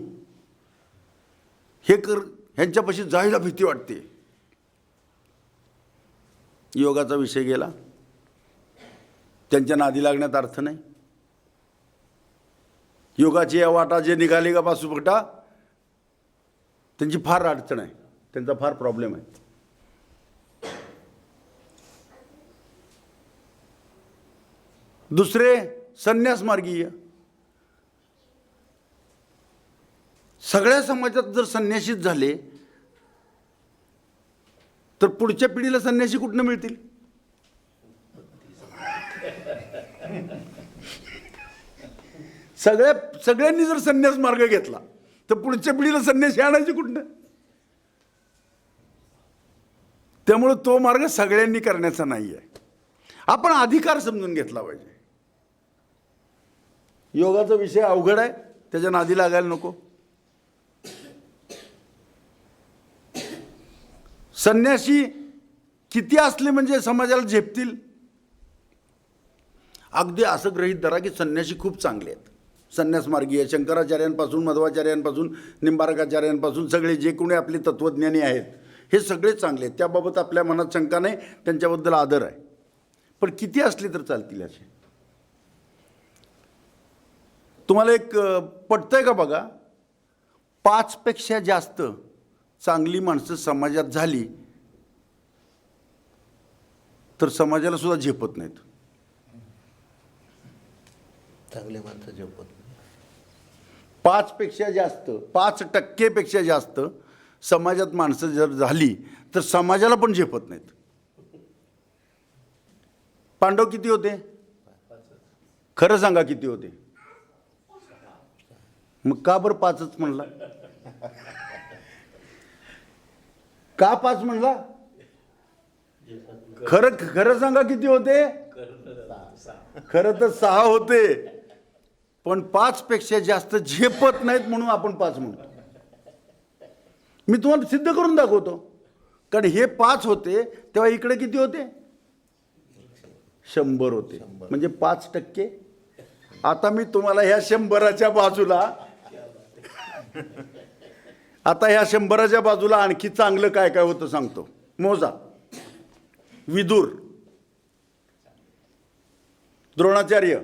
हे ह्यांच्यापाशी जायला भीती वाटते. योगाचा विषय गेला, त्यांच्या नादी लागण्यात अर्थ नाही. योगाची या वाटा जे निघाली का पासूपटा, त्यांची फार अडचण आहे, त्यांचा फार प्रॉब्लेम आहे. दुसरे संन्यास मार्गीय. सगळ्या समाजात जर संन्यासीच झाले तर पुढच्या पिढीला संन्यासी कुठनं मिळतील? सगळ्यांनी जर संन्यास मार्ग घेतला तर पुढच्या पिढीला संन्यासी आणायचे कुठनं? त्यामुळे तो मार्ग सगळ्यांनी करण्याचा नाही आहे. आपण अधिकार समजून घेतला पाहिजे. योगाचा विषय अवघड आहे, त्याच्या नादी लागायला नको. संन्यासी किती असले म्हणजे समाजाला झेपतील? अगदी असं गृहीत धरा की संन्यासी खूप चांगले आहेत, संन्यास मार्गी आहे. शंकराचार्यांपासून मध्वाचार्यांपासून निंबार्काचार्यांपासून सगळे जे कोणी आपले तत्त्वज्ञानी आहेत हे सगळे चांगले आहेत. त्याबाबत आपल्या मनात शंका नाही, त्यांच्याबद्दल आदर आहे. पण किती असले तर चालतील असे? तुम्हाला एक पटतंय का बघा, 5 पेक्षा जास्त चांगली माणसं समाजात झाली तर समाजाला सुद्धा झेपत नाहीत. चांगले माणसं झेपत नाही. 5पेक्षा जास्त, 5% जास्त समाजात माणसं जर झाली तर समाजाला पण झेपत नाहीत. पांडव किती होते? खरं सांगा किती होते? मग का बरं 5च म्हणला? का 5 म्हणला? खरं सांगा किती होते? खरं तर 6 होते, पण 5पेक्षा जास्त झेपत नाहीत म्हणून आपण 5 म्हणतो. मी तुम्हाला सिद्ध करून दाखवतो. कारण हे 5 होते तेव्हा इकडे किती होते? 100 होते, म्हणजे 5%. आता मी तुम्हाला ह्या 100च्या बाजूला, आता ह्या 100च्या बाजूला आणखी चांगलं काय काय होतं सांगतो. मोजा. विदुर, द्रोणाचार्य,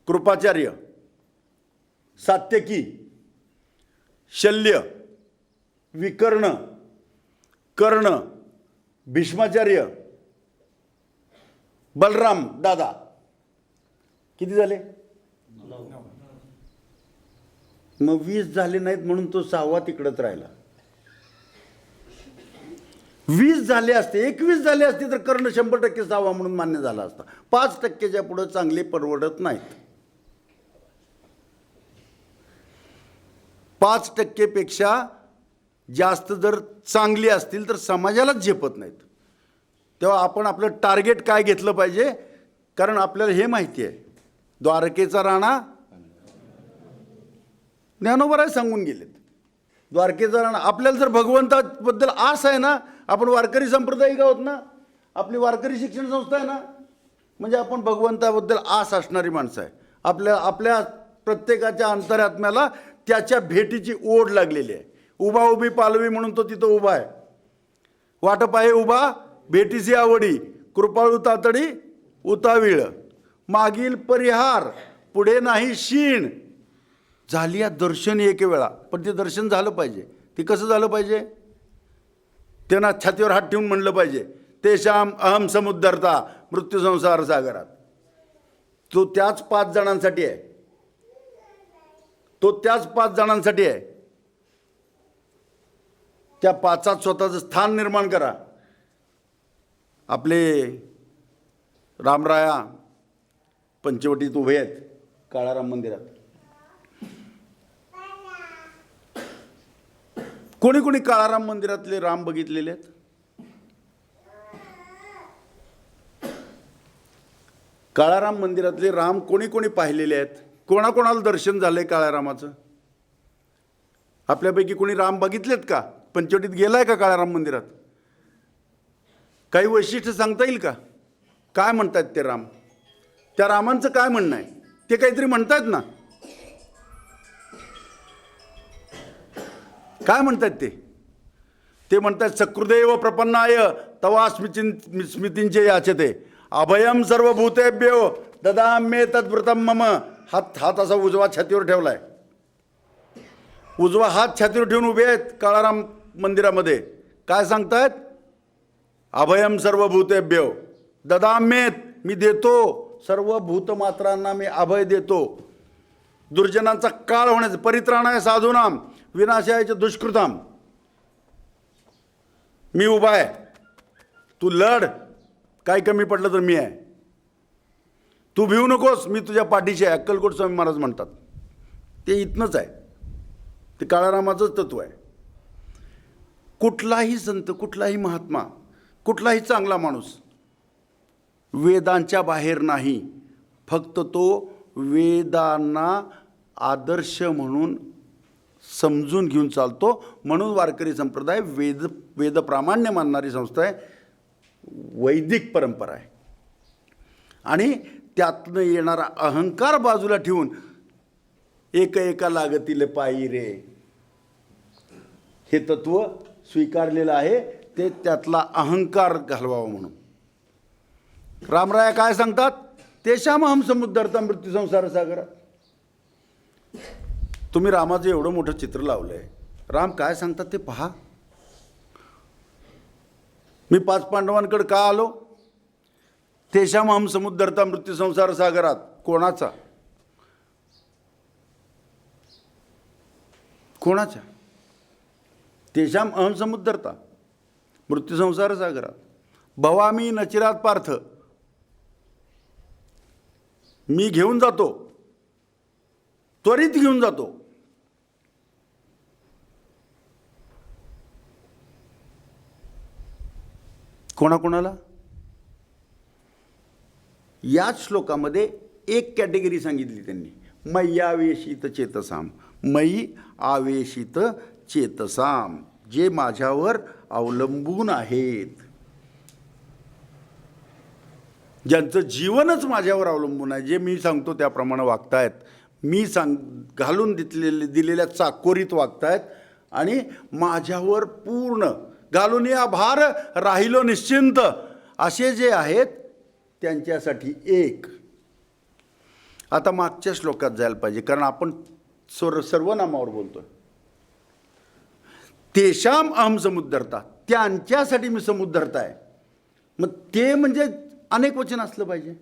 कृपाचार्य, सात्यकी, शल्य, विकर्ण, कर्ण, भीष्माचार्य, बलराम दादा. किती झाले? मग 20 झाले नाहीत म्हणून तो 6वा तिकडंच राहिला. 20 झाले असते, 21 झाले असते तर कर्ण 100% 6वा म्हणून मान्य झाला असता. 5%च्या पुढे चांगले परवडत नाहीत. 5%पेक्षा जास्त जर चांगली असतील तर समाजालाच झेपत नाहीत. तेव्हा आपण आपलं टार्गेट काय घेतलं पाहिजे? कारण आपल्याला हे माहिती आहे, द्वारकेचा राणा ज्ञानोबराय सांगून गेलेत. द्वारकेचा राणा. आपल्याला जर भगवंताबद्दल आस आहे ना, आपण वारकरी संप्रदायिक आहोत ना, आपली वारकरी शिक्षण संस्था आहे ना, म्हणजे आपण भगवंताबद्दल आस असणारी माणसं आहे. आपल्या प्रत्येकाच्या अंतरात्म्याला त्याच्या भेटीची ओढ लागलेली आहे. उभा उभी पालवी म्हणून तो तिथं उभा आहे. वाटप आहे उभा भेटीची आवडी, कृपाळू तातडी उतावीळ, मागील परिहार पुढे नाही शीण. झाली या दर्शन एक वेळा, पण ते दर्शन झालं पाहिजे. ते कसं झालं पाहिजे? त्यांना छातीवर हात ठेवून म्हणलं पाहिजे, तेशाम अहम समुद्धरता मृत्यू संसार सागरात. तो त्याच 5 जणांसाठी आहे. तो त्याच 5 जणांसाठी आहे. त्या 5त स्वतःचं स्थान निर्माण करा. आपले रामराया पंचवटीत उभे आहेत काळाराम मंदिरात. कोणी कोणी काळाराम मंदिरातले राम बघितलेले आहेत? काळाराम मंदिरातले राम कोणी कोणी पाहिलेले आहेत? कोणाकोणाला दर्शन झालंय काळारामाचं? आपल्यापैकी कोणी राम बघितलेत का? पंचवटीत गेलाय का काळाराम मंदिरात? काही वैशिष्ट्य सांगता येईल का? काय म्हणतात ते राम? त्या रामांचं काय म्हणणं आहे? ते काहीतरी म्हणतात ना. काय म्हणतात ते? ते म्हणतात सकृदेव प्रपन्नाय तवा स्मृतींचे याचते अभयम सर्वभूतेभ्यो ददाम्ये तद्वृतम मम. हात असा उजवा छातीवर ठेवलाय. उजवा हात छातीवर ठेवून उभे आहेत काळाराम मंदिरामध्ये. काय सांगतायत? अभयम सर्वभूतेभ्यो ददाम्येत, मी देतो सर्व भूतमात्रांना मी अभय देतो. दुर्जनांचा काळ होण्याचं, परित्राणाय साधूनाम विनाशायचे दुष्कृताम. मी उभा आहे, तू लढ, काय कमी पडलं तर मी आहे. तू भिवू नकोस, मी तुझ्या पाठीशी आहे, अक्कलकोट स्वामी महाराज म्हणतात. ते इथनंच आहे, ते काळारामाचंच तत्व आहे. कुठलाही संत, कुठलाही महात्मा, कुठलाही चांगला माणूस वेदांच्या बाहेर नाही, फक्त तो वेदांना आदर्श म्हणून समजून घेऊन चालतो. म्हणून वारकरी संप्रदाय वेदप्रामाण्य मानणारी संस्था आहे, वैदिक परंपरा आहे. आणि त्यातनं येणारा अहंकार बाजूला ठेवून एका लागतील पायी रे, हे तत्व स्वीकारलेलं आहे. ते त्यातला अहंकार घालवावा म्हणून. रामराया काय सांगतात? तेषाम अहम समुद्धरता मृत्यू संसार सागरात. तुम्ही रामाचं एवढं मोठं चित्र लावलंय, राम काय सांगतात ते पहा. मी 5 पांडवांकडे का आलो? तेषाम अहम समुद्धरता मृत्यू संसार सागरात. कोणाचा? कोणाच्या? तेषाम अहम समुद्धरता मृत्यू संसार सागरात. भवामी नचिरात पार्थ, मी घेऊन जातो, त्वरित घेऊन जातो. कोणाकोणाला? याच श्लोकामध्ये एक कॅटेगरी सांगितली त्यांनी, मयी आवेशित चेतसाम. मयी आवेशित चेतसाम, जे माझ्यावर अवलंबून आहेत, ज्यांचं जीवनच माझ्यावर अवलंबून आहे, जे मी सांगतो त्याप्रमाणे वागतायत, मी घालून दिलेल्या चाकोरीत वागतायत आणि माझ्यावर पूर्ण घालून या भार राहिलो निश्चिंत, असे जे आहेत त्यांच्यासाठी एक. आता मागच्या श्लोकात जायला पाहिजे, कारण आपण सर्वनामावर बोलतोय. तेषाम अहम समुद्धरता, त्यांच्यासाठी मी समुद्धरता आहे. मग ते म्हणजे अनेक वचन असलं पाहिजे.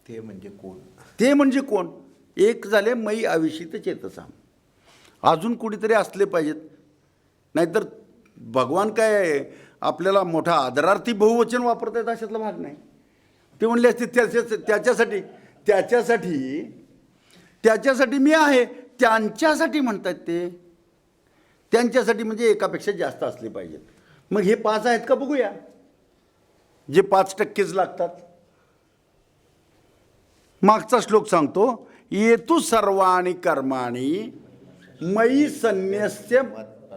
ते म्हणजे कोण? ते म्हणजे कोण? एक झाले मयी आवेशित चेतसाम, अजून कुणीतरी असले पाहिजेत. नाहीतर भगवान काय आपल्याला मोठा आदरार्थी बहुवचन वापरता येत अशातला भाग नाही. ते म्हणले असते त्याच्यासाठी मी आहे, त्यांच्यासाठी म्हणतात ते. त्यांच्यासाठी म्हणजे एकापेक्षा जास्त असले पाहिजेत. मग हे 5 आहेत का बघूया, जे 5%च लागतात. मागचा श्लोक सांगतो, येतु सर्वाणि कर्माणि मयी संन्यस्य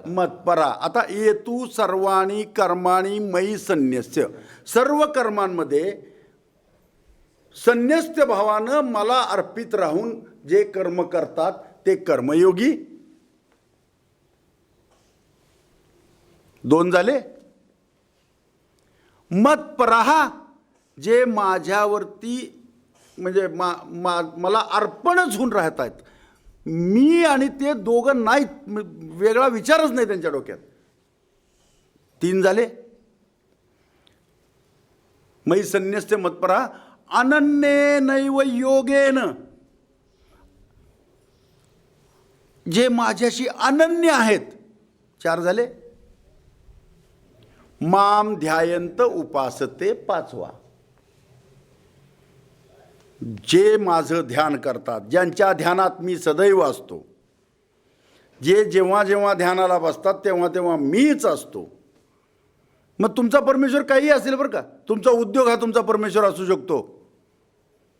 मत्परा. आता येतु सर्वाणि कर्माणि मयी संन्यस्य, सर्व कर्मांमध्ये संन्यस्त भावानं मला अर्पित राहून जे कर्म करतात ते कर्मयोगी. 2 झाले. मत्पराहा, जे माझ्यावरती म्हणजे मला अर्पणच होऊन राहत आहेत. मी आणि ते दोघं नाहीत, वेगळा विचारच नाही त्यांच्या डोक्यात. 3 झाले. मयी संन्यस्य मत्परा अनन्येनैव योगेन, जे माझ्याशी अनन्य आहेत. 4 झाले. माम ध्यायंत उपासते 5वा, जे माझं ध्यान करतात, ज्यांच्या ध्यानात मी सदैव असतो, जे जेव्हा जेव्हा ध्यानाला बसतात तेव्हा तेव्हा मीच असतो. मग तुमचा परमेश्वर काही असेल बरं का, तुमचा उद्योग हा तुमचा परमेश्वर असू शकतो.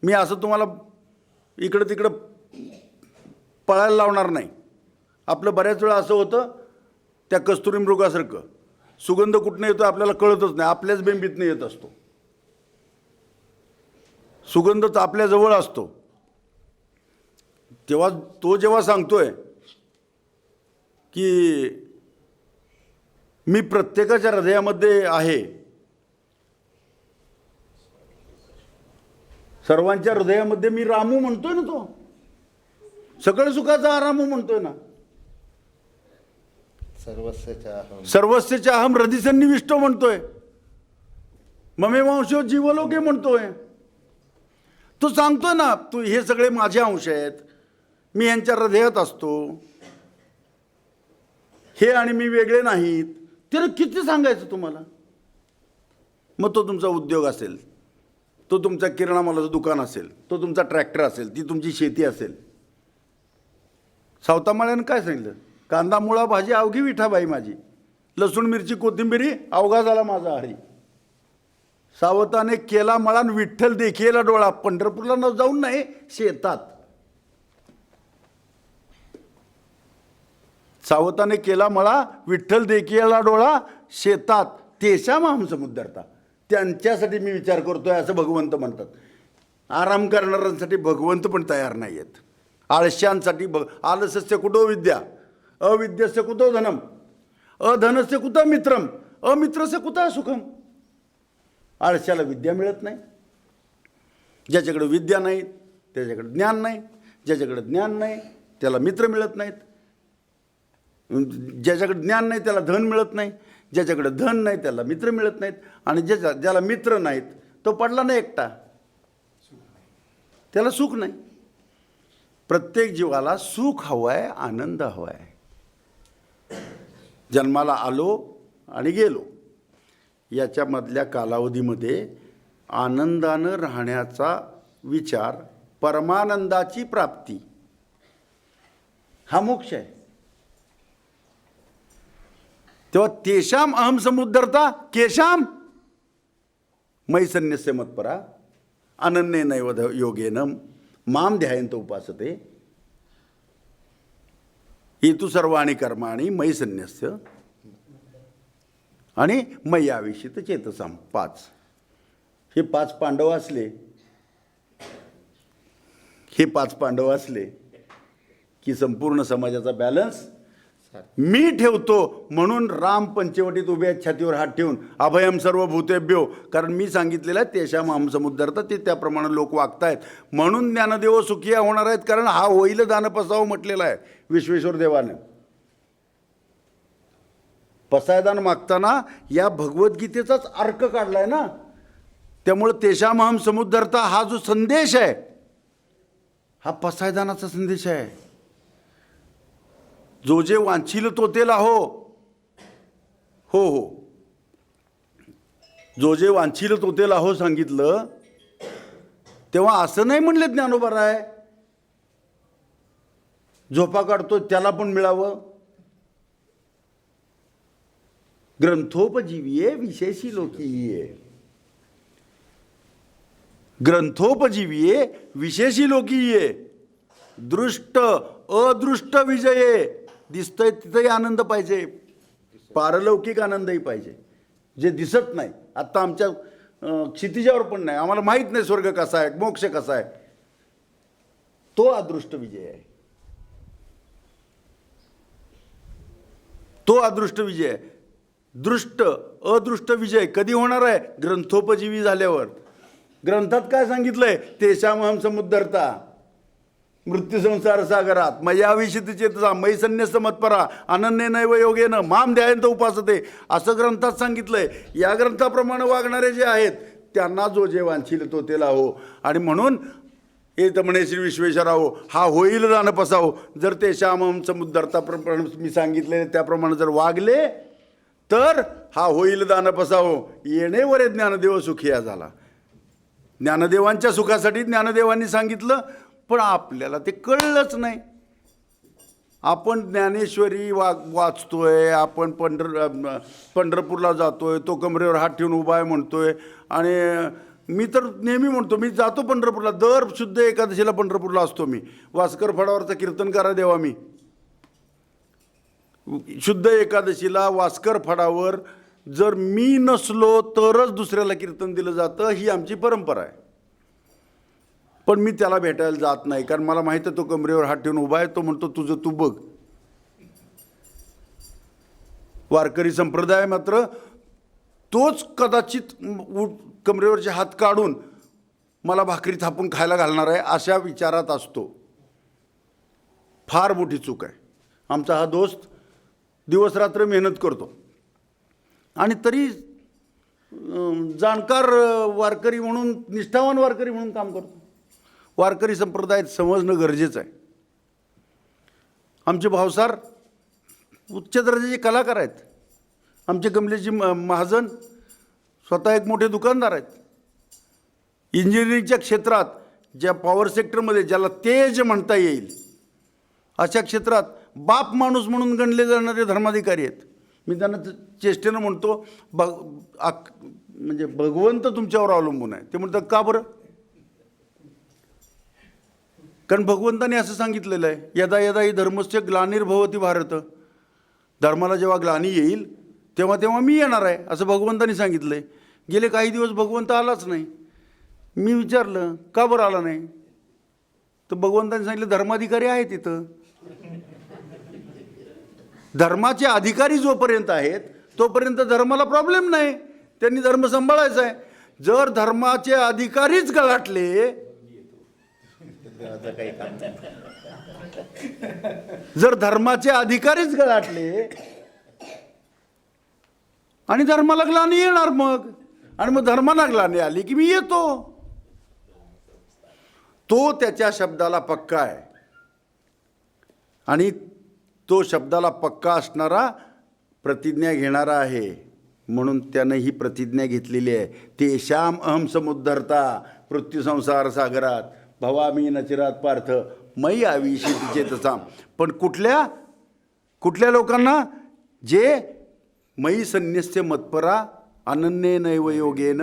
मी असं तुम्हाला इकडं तिकडं पळायला लावणार नाही. आपलं बऱ्याच वेळा असं होतं, त्या कस्तुरी मृगासारखं सुगंध कुठनं येतो आपल्याला कळतच नाही, आपल्याच बेंबीतनं येत असतो. सुगंध तर आपल्याजवळ असतो. तेव्हा तो जेव्हा सांगतोय की मी प्रत्येकाच्या हृदयामध्ये आहे, सर्वांच्या हृदयामध्ये मी रामू म्हणतोय ना, तो सकळ सुखाचा आरामू म्हणतोय ना. सर्वस्यच्या अहम हृदिसन्निविष्टो म्हणतोय, ममेवांशो जीवलोके म्हणतोय. तो सांगतोय ना, तू हे सगळे माझे अंश आहेत, मी यांच्या हृदयात असतो, हे आणि मी वेगळे नाहीत. त्याला किती सांगायचं तुम्हाला? मग तो तुमचा उद्योग असेल, तो तुमचा किराणा मालाचं दुकान असेल, तो तुमचा ट्रॅक्टर असेल, ती तुमची शेती असेल. सावतामाळ्यानं काय सांगितलं? कांदा मुळा भाजी अवघी विठाबाई माझी, लसूण मिरची कोथिंबिरी अवघा झाला माझा हरी. सावताने केला मळा न विठ्ठल देखीला डोळा. पंढरपूरला न जाऊन नाही, शेतात. सावताने केला मळा विठ्ठल देखीला डोळा शेतात. तेशा माम समुद्रता. त्यांच्यासाठी मी विचार करतोय असं भगवंत म्हणतात. आराम करणाऱ्यांसाठी भगवंत पण तयार नाही आहेत. आळश्यांसाठी आलस्यस्य कुतो विद्या, अविद्यस्य कुतो धनम, अधनस्य कुतो मित्रम, अमित्रस्य कुतो सुखम. आळश्याला विद्या मिळत नाही. ज्याच्याकडे विद्या नाही त्याच्याकडे ज्ञान नाही, ज्याच्याकडे ज्ञान नाही त्याला मित्र मिळत नाहीत, ज्याच्याकडे ज्ञान नाही त्याला धन मिळत नाही, ज्याच्याकडे धन नाही त्याला मित्र मिळत नाहीत, आणि ज्याला मित्र नाहीत तो पडला नाही एकटा, त्याला सुख नाही. प्रत्येक जीवाला सुख हवं आहे, आनंद हवा आहे. जन्माला आलो आणि गेलो याच्यामधल्या कालावधीमध्ये आनंदानं राहण्याचा विचार, परमानंदाची प्राप्ती हा मोक्ष आहे. तेव्हा तेषाम अहम समुद्धरता केशाम मयि संन्यस्य मत्परा अनन्येनैव योगेन माम ध्यायन्त उपासते हेतु सर्वाणि कर्माणि मयि संन्यस्य आणि मय्याविषित चेतसाम. 5 हे 5 पांडव असले, हे 5 पांडव असले की संपूर्ण समाजाचा बॅलन्स मी ठेवतो. म्हणून राम पंचवटीत उभे आहेत छातीवर हात ठेवून, अभयम सर्व भूतेभ्यो. कारण मी सांगितलेलं आहे तेषाम अहम समुद्धरता, ते त्याप्रमाणे लोक वागतायत. म्हणून ज्ञानदेव सुखिया होणार आहेत, कारण हा होईल दान पसावं म्हटलेलं आहे विश्वेश्वर देवानं. पसायदान मागताना या भगवद्गीतेचाच अर्क काढलाय ना. त्यामुळे तेषाम अहम समुद्धरता हा जो संदेश आहे हा पसायदानाचा संदेश आहे. जो जे वांछील तो ते लाहो. हो हो, जो जे वांछील तो ते लाहो सांगितलं तेव्हा असं नाही म्हणले ज्ञानोबा राय झोपा काढतो त्याला पण मिळावं. ग्रंथोपजीवीये विशेषी लोकीये, ग्रंथोपजीवीये विशेषी लोकीये, दृष्ट अदृष्ट विजये. दिसतंय तिथंही आनंद पाहिजे, पारलौकिक आनंदही पाहिजे, जे दिसत नाही. आत्ता आमच्या क्षितिजावर पण नाही, आम्हाला माहीत नाही स्वर्ग कसा आहे, मोक्ष कसा आहे. तो अदृष्ट विजय आहे, तो अदृष्ट विजय आहे. दृष्ट अदृष्ट विजय कधी होणार आहे? ग्रंथोपजीवी झाल्यावर. ग्रंथात काय सांगितलंय? तेषाम अहम समुद्धरता मृत्यू संसार सागरात मय्याविषित चेतसा मयि संन्यस्य मत्परा अनन्येनैव योगेन माम ध्यायन्त उपासते, असं ग्रंथात सांगितलंय. या ग्रंथाप्रमाणे वागणारे जे आहेत त्यांना जो जे वांछील तो तेला हो. आणि म्हणून हे तर म्हणे श्री विश्वेश्वराहो हा होईल दान पसाहो. जर तेषाम अहम समुद्धरता मी सांगितले त्याप्रमाणे जर वागले तर हा होईल दान पसाहो. येणेवरे ज्ञानदेव सुखिया झाला. ज्ञानदेवांच्या सुखासाठी ज्ञानदेवांनी सांगितलं, पण आपल्याला ते कळलंच नाही. आपण ज्ञानेश्वरी वाचतोय, आपण पंढरपूरला जातोय, तो कमरेवर हात ठेवून उभा आहे म्हणतोय. आणि मी तर नेहमी म्हणतो, मी जातो पंढरपूरला, दर शुद्ध एकादशीला पंढरपूरला असतो मी. वास्कर फडावरचा कीर्तन करा देवा. मी शुद्ध एकादशीला वास्कर फडावर जर मी नसलो तरच दुसऱ्याला कीर्तन दिलं जातं, ही आमची परंपरा आहे. पण मी त्याला भेटायला जात नाही, कारण मला माहिती आहे तो कमरेवर हात ठेवून उभा आहे. तो म्हणतो तुझं तू बघ. वारकरी संप्रदाय मात्र तोच कदाचित कमरेवरचे हात काढून मला भाकरी थापून खायला घालणार आहे अशा विचारात असतो. फार मोठी चूक आहे. आमचा हा दोस्त दिवसरात्र मेहनत करतो आणि तरी जाणकार वारकरी म्हणून, निष्ठावान वारकरी म्हणून काम करतो. वारकरी संप्रदायात समजणं गरजेचं आहे. आमचे भावसार उच्च दर्जाचे कलाकार आहेत. आमचे कमलेशजी महाजन स्वतः एक मोठे दुकानदार आहेत. इंजिनिअरिंगच्या क्षेत्रात, ज्या पॉवर सेक्टरमध्ये ज्याला तेज म्हणता येईल अशा क्षेत्रात बाप माणूस म्हणून गणले जाणारे धर्माधिकारी आहेत. मी त्यांना चेष्टेनं म्हणतो म्हणजे भगवंत तुमच्यावर अवलंबून आहे. ते म्हणतात का बरं? कारण भगवंताने असं सांगितलेलं आहे, यदा यदा ही धर्मस्य ग्लानिर्भवती भारत, धर्माला जेव्हा ग्लानी येईल तेव्हा तेव्हा मी येणार आहे असं भगवंताने सांगितलं आहे. गेले काही दिवस भगवंत आलाच नाही. मी विचारलं का बरं आला नाही, तर भगवंताने सांगितलं धर्माधिकारी आहेत इथं. धर्माचे अधिकारी जोपर्यंत आहेत तोपर्यंत धर्माला प्रॉब्लेम नाही, त्यांनी धर्म सांभाळायचा आहे. जर धर्माचे अधिकारीच गळाटले, जर धर्माचे अधिकारीच गळाटले आणि धर्माला ग्लानी येणार मग, आणि मग धर्माला ग्लानी आली की मी येतो. तो त्याच्या शब्दाला पक्का आहे आणि तो शब्दाला पक्का असणारा प्रतिज्ञा घेणारा आहे. म्हणून त्यानं ही प्रतिज्ञा घेतलेली आहे, ते श्याम अहम समुद्धरता पृथ्वीसंसार सागरात भवामी नचिरात पार्थ मयी आविषी तिचे तसा. पण कुठल्या लोकांना? जे मयी संन्यस्य मत्परा अनन्ये नैव योगेन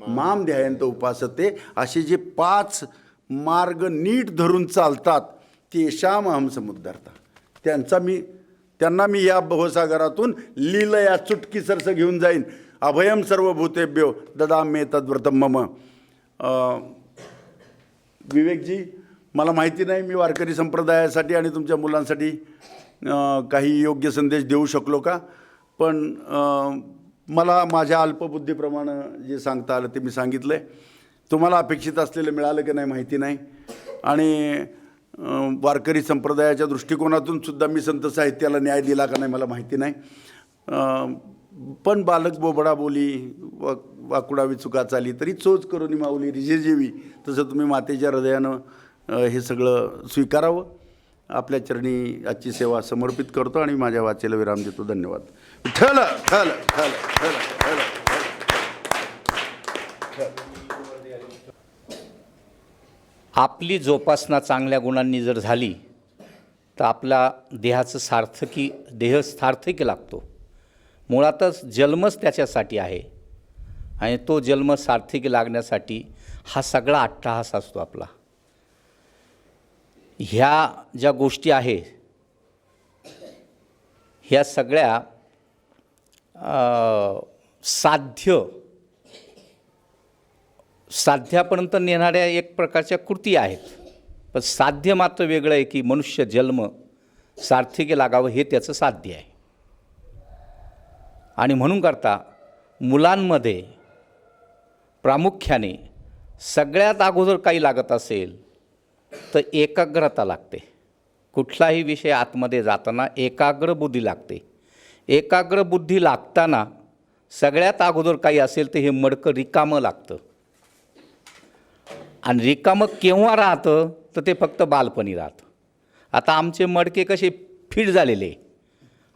माम ध्यायंत उपासते, असे जे 5 मार्ग नीट धरून चालतात ते श्याम अहम समुद्धरता, त्यांना मी या भवसागरातून लीलया चुटकी सरस घेऊन जाईन. अभयम सर्वभूतेभ्यो ददाम्ये तद्व्रतम मम. विवेकजी, मला माहिती नाही मी वारकरी संप्रदायासाठी आणि तुमच्या मुलांसाठी काही योग्य संदेश देऊ शकलो का, पण मला माझ्या अल्पबुद्धीप्रमाणे जे सांगता आलं ते मी सांगितलं आहे. तुम्हाला अपेक्षित असलेलं मिळालं की नाही माहिती नाही. आणि वारकरी संप्रदायाच्या दृष्टिकोनातून सुद्धा मी संत साहित्याला न्याय दिला का नाही मला माहिती नाही. पण बालक बोबडा बोली वाकुडावी चुका चाली तरी चोच करून माऊली रिजेजेवी, तसं तुम्ही मातेच्या हृदयानं हे सगळं स्वीकारावं. आपल्या चरणी आजची सेवा समर्पित करतो आणि माझ्या वाचेला विराम देतो. धन्यवाद. ठल ठल ठल ठल ठल. आपली जोपासना चांगल्या गुणांनी जर झाली तर आपला देह सार्थकी लागतो. मुळातच जन्मच त्याच्यासाठी आहे आणि तो जन्म सार्थकी लागण्यासाठी हा सगळा अट्टहास असतो आपला. ह्या ज्या गोष्टी आहेत ह्या सगळ्या साध्यापर्यंत नेणाऱ्या एक प्रकारच्या कृती आहेत. पण साध्य मात्र वेगळं आहे की मनुष्य जन्म सार्थकी लागावं हे त्याचं साध्य आहे. आणि म्हणून करता मुलांमध्ये प्रामुख्याने सगळ्यात अगोदर काही लागत असेल तर एकाग्रता लागते. कुठलाही विषय आतमध्ये जाताना एकाग्र बुद्धी लागते. एकाग्र बुद्धी लागताना सगळ्यात अगोदर काही असेल तर हे मडकं रिकामं लागतं. आणि रिकामं केव्हा राहतं तर ते फक्त बालपणी राहतं. आता आमचे मडके कसे फिट झालेले,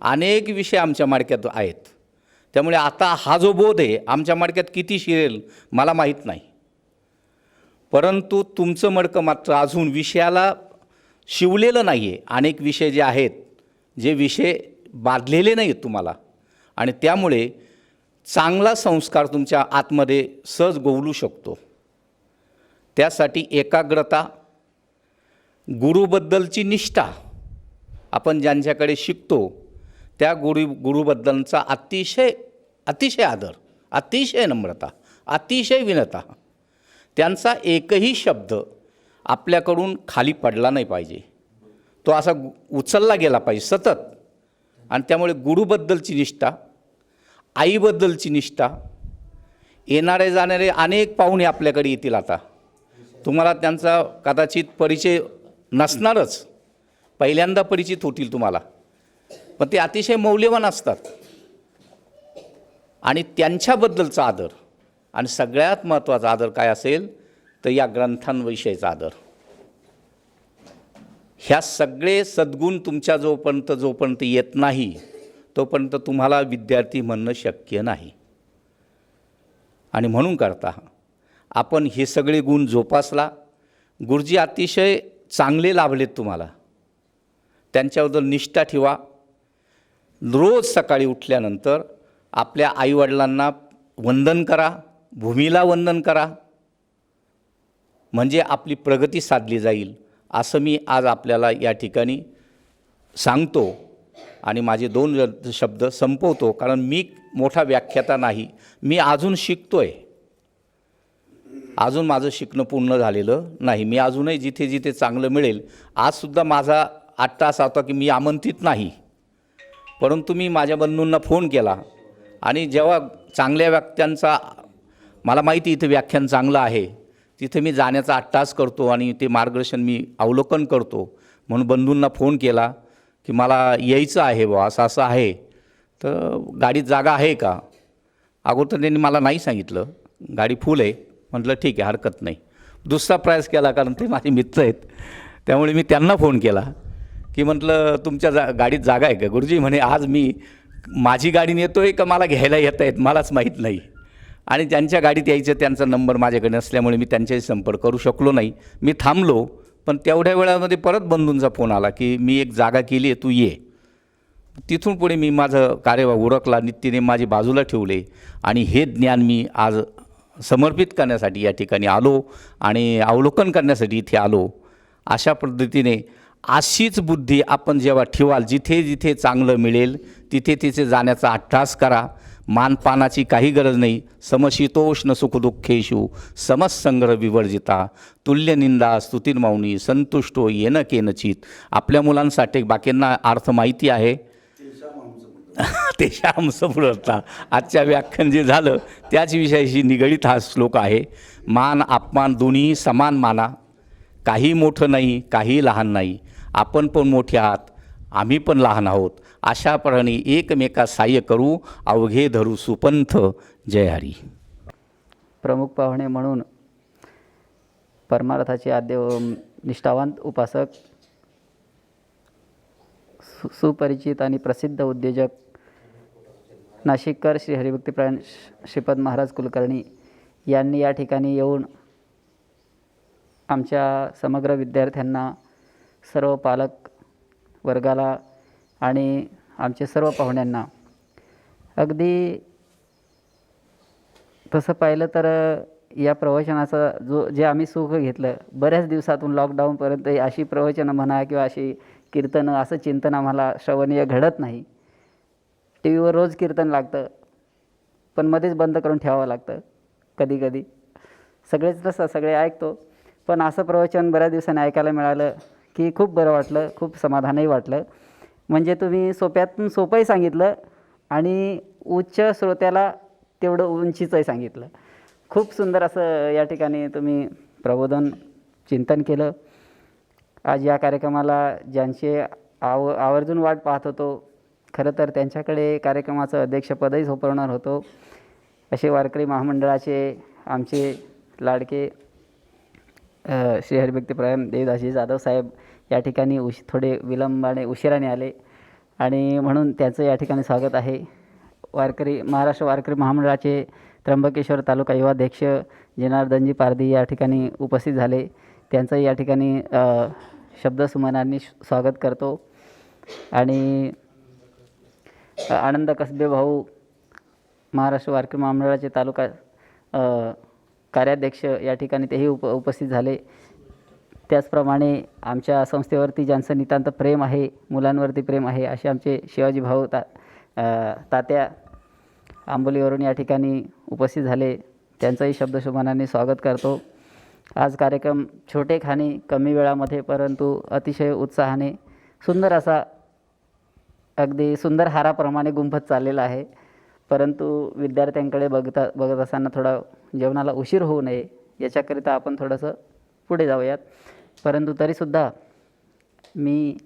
अनेक विषय आमच्या मडक्यात आहेत. त्यामुळे आता हा जो बोध आहे आमच्या मडक्यात किती शिरेल मला माहीत नाही, परंतु तुमचं मडकं मात्र अजून विषयाला शिवलेलं नाही आहे. अनेक विषय जे आहेत, जे विषय बांधलेले नाही आहेत तुम्हाला, आणि त्यामुळे चांगला संस्कार तुमच्या आतमध्ये सहज गोवलू शकतो. त्यासाठी एकाग्रता, गुरुबद्दलची निष्ठा, आपण ज्यांच्याकडे शिकतो त्या गुरुबद्दलचा अतिशय आदर, अतिशय नम्रता, अतिशय विनता. त्यांचा एकही शब्द आपल्याकडून खाली पडला नाही पाहिजे, तो असा उचलला गेला पाहिजे सतत. आणि त्यामुळे गुरुबद्दलची निष्ठा, आईबद्दलची निष्ठा. येणारे जाणारे अनेक पाहुणे आपल्याकडे येतील. आता तुम्हाला त्यांचा कदाचित परिचय नसणारच, पहिल्यांदा परिचित होतील तुम्हाला, पण ते अतिशय मौल्यवान असतात. आणि त्यांच्याबद्दलचा आदर, आणि सगळ्यात महत्त्वाचा आदर काय असेल तर या ग्रंथांविषयीचा आदर. ह्या सगळे सद्गुण तुमच्या जोपर्यंत येत नाही तोपर्यंत तुम्हाला विद्यार्थी म्हणणं शक्य नाही. आणि म्हणून करता आपण हे सगळे गुण जोपासला. गुरुजी अतिशय चांगले लाभलेत तुम्हाला. त्यांच्याबद्दल निष्ठा ठेवा. रोज सकाळी उठल्यानंतर आपल्या आईवडिलांना वंदन करा, भूमीला वंदन करा, म्हणजे आपली प्रगती साधली जाईल असं मी आज आपल्याला या ठिकाणी सांगतो आणि माझे 2 शब्द संपवतो. कारण मी मोठा व्याख्याता नाही, मी अजून शिकतोय. अजून माझं शिकणं पूर्ण झालेलं नाही. मी अजूनही जिथे जिथे चांगलं मिळेल. आजसुद्धा माझा 8 तास होता की मी आमंत्रित नाही, परंतु मी माझ्या बंधूंना फोन केला आणि जेव्हा चांगल्या व्यक्त्यांचा मला माहिती इथे व्याख्यान चांगलं आहे तिथे मी जाण्याचा 8 तास करतो आणि ते मार्गदर्शन मी अवलोकन करतो. म्हणून बंधूंना फोन केला की मला यायचं आहे बुवा, असं असं आहे, तर गाडीत जागा आहे का. अगोदर त्यांनी मला नाही सांगितलं, गाडी फुल आहे. म्हटलं ठीक आहे, हरकत नाही. दुसरा प्रयास केला, कारण ते माझे मित्र आहेत, त्यामुळे मी त्यांना फोन केला की म्हटलं तुमच्या गाडीत जागा आहे का. गुरुजी म्हणे आज मी माझी गाडी नेतो आहे का मला घ्यायला येत आहेत मलाच माहीत नाही. आणि ज्यांच्या गाडीत यायचं त्यांचा नंबर माझ्याकडे नसल्यामुळे मी त्यांच्याशी संपर्क करू शकलो नाही. मी थांबलो, पण तेवढ्या वेळामध्ये परत बंधूंचा फोन आला की मी एक जागा केली आहे, तू ये. तिथून पुढे मी माझं कार्य उरकला, नित्यनेम माझी बाजूला ठेवले आणि हे ज्ञान मी आज समर्पित करण्यासाठी या ठिकाणी आलो आणि अवलोकन करण्यासाठी इथे आलो. अशा पद्धतीने अशीच बुद्धी आपण जेव्हा ठेवाल, जिथे जिथे चांगलं मिळेल तिथे तिथे जाण्याचा अट्टास करा. मानपानाची काही गरज नाही. समशीतोष्ण सुखदुःखेषु समसंग्रह विवर्जिता तुल्यनिंदा स्तुतिर्मौनी संतुष्टो येन केनचित. आपल्या मुलांसाठी बाकींना अर्थ माहिती आहे. तेषां समृद्धा आजच्या व्याख्यान जे झालं त्याच विषयाशी निगडीत हा श्लोक आहे. मान अपमान दोन्ही समान माना. काही मोठं नाही, काही लहान नाही. आपण पण मोठे आहात, आम्ही पण लहान आहोत. अशाप्रमाणे एकमेकास सहाय्य करू, अवघे धरू सुपंथ. जय हरी. प्रमुख पाहुणे म्हणून परमार्थाचे आद्य निष्ठावंत उपासक, सुपरिचित आणि प्रसिद्ध उद्योजक नाशिककर श्री हरिभक्तीपरायण श्रीपद महाराज कुलकर्णी यांनी या ठिकाणी येऊन आमच्या समग्र विद्यार्थ्यांना, सर्व पालक वर्गाला आणि आमचे सर्व पाहुण्यांना, अगदी तसं पाहिलं तर या प्रवचनाचं जे आम्ही सुख घेतलं बऱ्याच दिवसातून लॉकडाऊनपर्यंत, अशी प्रवचनं म्हणा किंवा अशी कीर्तनं, असं चिंतन आम्हाला श्रवणीय घडत नाही. टी व्हीवर रोज कीर्तन लागतं, पण मध्येच बंद करून ठेवावं लागतं कधी कधी. सगळेच तसं सगळे ऐकतो, पण असं प्रवचन बऱ्याच दिवसांनी ऐकायला मिळालं की खूप बरं वाटलं, खूप समाधानही वाटलं. म्हणजे तुम्ही सोप्यातून सोपंही सांगितलं आणि उच्च श्रोत्याला तेवढं उंचीचंही सांगितलं. खूप सुंदर असं या ठिकाणी तुम्ही प्रबोधन चिंतन केलं. आज या कार्यक्रमाला ज्यांचे आवर्जून वाट पाहत होतो, खरं तर त्यांच्याकडे कार्यक्रमाचं अध्यक्षपदही सोपवणार होतो, असे वारकरी महामंडळाचे आमचे लाडके श्री हरिभक्तीपरायण देवदासजी जाधव साहेब या ठिकाणी थोडे विलंबाने उशिराने आले आणि म्हणून त्यांचं या ठिकाणी स्वागत आहे. महाराष्ट्र वारकरी महामंडळाचे त्र्यंबकेश्वर तालुका युवाध्यक्ष जनार्दनजी पारधी या ठिकाणी उपस्थित झाले. त्यांचंही या ठिकाणी शब्दसुमनांनी स्वागत करतो. आणि आनंद कसबे भाऊ महाराष्ट्र वारकरी महामंडळाचे तालुका कार्याध्यक्ष या ठिकाणी तेही उपस्थित झाले. त्याचप्रमाणे आमच्या संस्थेवरती ज्यांचं नितांत प्रेम आहे, मुलांवरती प्रेम आहे, असे आमचे शिवाजी भाऊ तात्या आंबोलीवरून या ठिकाणी उपस्थित झाले. त्यांचंही शब्दशुभानाने स्वागत करतो. आज कार्यक्रम छोटेखानी कमी वेळामध्ये परंतु अतिशय उत्साहाने सुंदर असा, अगदी सुंदर हाराप्रमाणे गुंफत चाललेला आहे. परंतु विद्यार्थ्यांकडे बघत असताना थोडा जेवणाला उशीर होऊ नये याच्याकरिता आपण थोडंसं पुढे जाऊयात. परंतु तरीसुद्धा मी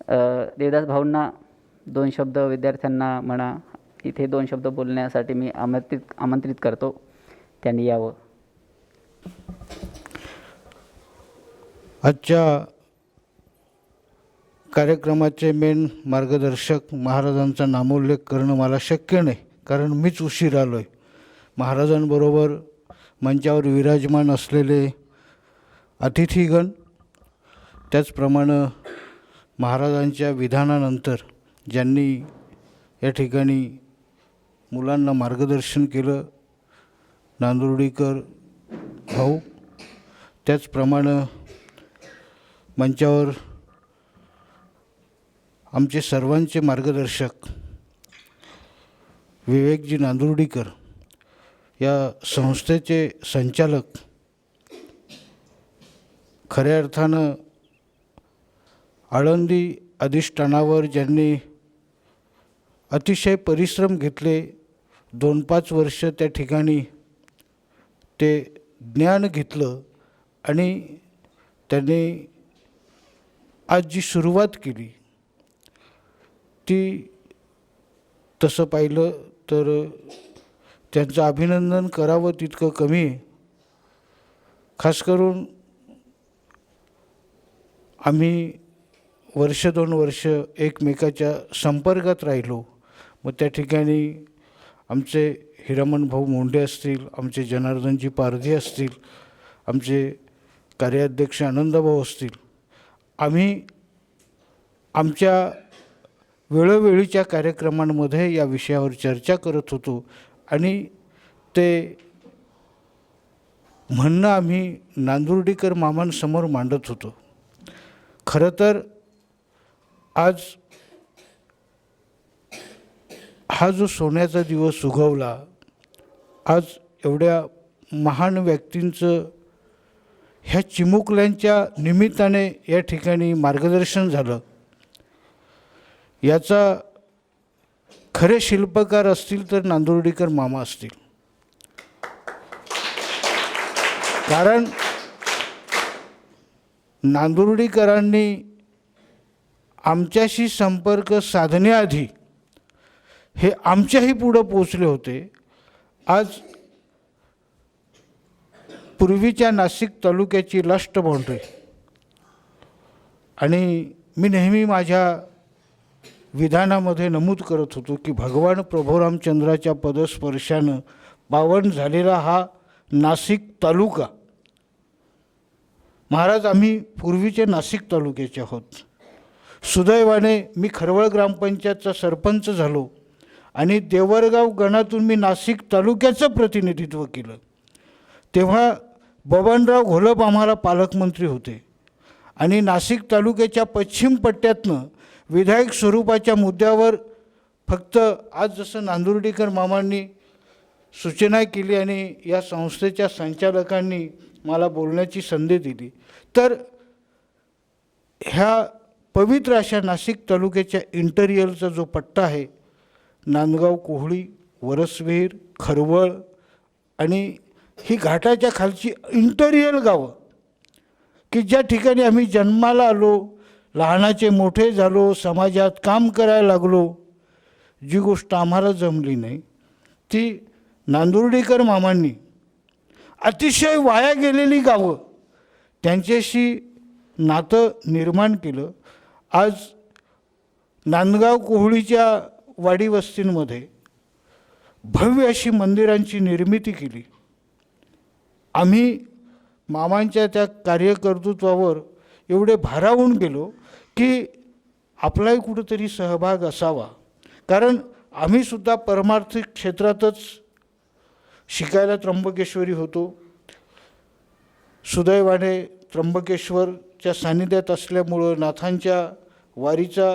देवदास भाऊंना 2 शब्द, विद्यार्थ्यांना म्हणा इथे 2 शब्द बोलण्यासाठी मी आमंत्रित करतो. त्यांनी यावं. आजच्या कार्यक्रमाचे मेन मार्गदर्शक महाराजांचा नामोल्लेख करणं मला शक्य नाही, कारण मीच उशीर आलो आहे. महाराजांबरोबर मंचावर विराजमान असलेले अतिथीगण, त्याचप्रमाणे महाराजांच्या विधानानंतर ज्यांनी या ठिकाणी मुलांना मार्गदर्शन केलं, नांदुर्डीकर भाऊ, त्याचप्रमाणे मंचावर आमचे सर्वांचे मार्गदर्शक विवेकजी नांदुर्डीकर, या संस्थेचे संचालक, खऱ्या अर्थानं आळंदी अधिष्ठानावर ज्यांनी अतिशय परिश्रम घेतले, 2-5 वर्ष त्या ठिकाणी ते ज्ञान घेतलं आणि त्यांनी आज जी सुरुवात केली ती तसं पाहिलं तर त्यांचं अभिनंदन करावं तितकं कमी आहे. खास करून आम्ही 1-2 वर्ष एकमेकाच्या संपर्कात राहिलो. मग त्या ठिकाणी आमचे हिरामण भाऊ मोंडे असतील, आमचे जनार्दनजी पारधी असतील, आमचे कार्याध्यक्ष आनंदभाऊ असतील, आम्ही आमच्या वेळोवेळीच्या कार्यक्रमांमध्ये या विषयावर चर्चा करत होतो आणि ते म्हणणं आम्ही नांदुर्डीकर मामांसमोर मांडत होतो. खरं तर आज हा जो सोन्याचा दिवस उगवला, आज एवढ्या महान व्यक्तींचं ह्या चिमुकल्यांच्या निमित्ताने या ठिकाणी मार्गदर्शन झालं, याचा खरे शिल्पकार असतील तर नांदुर्डीकर मामा असतील. कारण नांदुर्डीकरांनी आमच्याशी संपर्क साधण्याआधी हे आमच्याही पुढं पोचले होते. आज पूर्वीच्या नाशिक तालुक्याची लास्ट बाउंड्री, आणि मी नेहमी माझ्या विधानामध्ये नमूद करत होतो की भगवान प्रभू रामचंद्राच्या पदस्पर्शानं पावन झालेला हा नाशिक तालुका, महाराज आम्ही पूर्वीचे नाशिक तालुक्याचे आहोत. सुदैवाने मी खरवळ ग्रामपंचायतचा सरपंच झालो आणि देवरगाव गणातून मी नाशिक तालुक्याचं प्रतिनिधित्व केलं. तेव्हा बबनराव घोलप आम्हाला पालकमंत्री होते आणि नाशिक तालुक्याच्या पश्चिम पट्ट्यातनं विधायक स्वरूपाच्या मुद्द्यावर फक्त आज जसं नांदुर्डीकर मामांनी सूचना केली आणि या संस्थेच्या संचालकांनी मला बोलण्याची संधी दिली, तर ह्या पवित्र अशा नाशिक तालुक्याच्या इंटेरियरचा जो पट्टा आहे, नांदगाव, कोहळी, वरसविहीर, खरवळ आणि ही घाटाच्या खालची इंटेरियल गावं की ज्या ठिकाणी आम्ही जन्माला आलो, लहानाचे मोठे झालो, समाजात काम करायला लागलो, जी गोष्ट आम्हाला जमली नाही ती नांदुर्डीकर मामांनी अतिशय वाया गेलेली गावं त्यांच्याशी नातं निर्माण केलं. आज नांदगाव कोहळीच्या वाडी वस्तींमध्ये भव्य अशी मंदिरांची निर्मिती केली. आम्ही मामांच्या त्या कार्यकर्तृत्वावर एवढे भारावून गेलो की आपलाही कुठंतरी सहभाग असावा, कारण आम्हीसुद्धा परमार्थिक क्षेत्रातच शिकायला त्र्यंबकेश्वरी होतो. सुदैवाने त्र्यंबकेश्वरच्या सान्निध्यात असल्यामुळं नाथांच्या वारीचा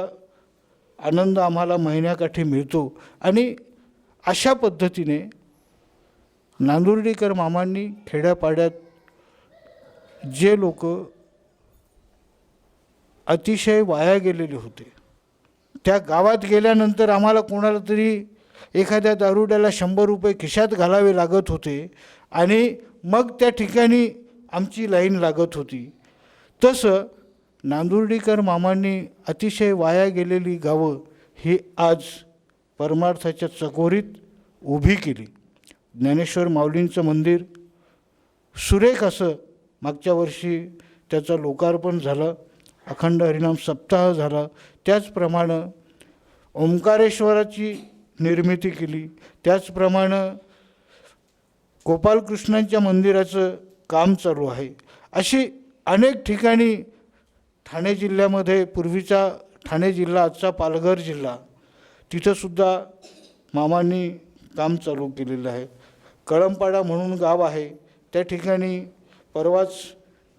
आनंद आम्हाला महिन्याकाठी मिळतो आणि अशा पद्धतीने नांदुर्डीकर मामांनी खेड्यापाड्यात जे लोक अतिशय वाया गेलेले होते, त्या गावात गेल्यानंतर आम्हाला कोणाला तरी एखाद्या दारुड्याला 100 रुपये खिशात घालावे लागत होते आणि मग त्या ठिकाणी आमची लाईन लागत होती. तसं नांदुर्डीकर मामांनी अतिशय वाया गेलेली गावं ही आज परमार्थाच्या चकोरीत उभी केली. ज्ञानेश्वर माऊलींचं मंदिर सुरेख असं मागच्या वर्षी त्याचं लोकार्पण झालं, अखंड हरिनाम सप्ताह झाला. त्याचप्रमाणे ओंकारेश्वराची निर्मिती केली, त्याचप्रमाणे गोपालकृष्णांच्या मंदिराचं काम चालू आहे. अशी अनेक ठिकाणी ठाणे जिल्ह्यामध्ये, पूर्वीचा ठाणे जिल्हा आजचा पालघर जिल्हा, तिथंसुद्धा मामांनी काम चालू केलेलं आहे. कळंपाडा म्हणून गाव आहे, त्या ठिकाणी परवाच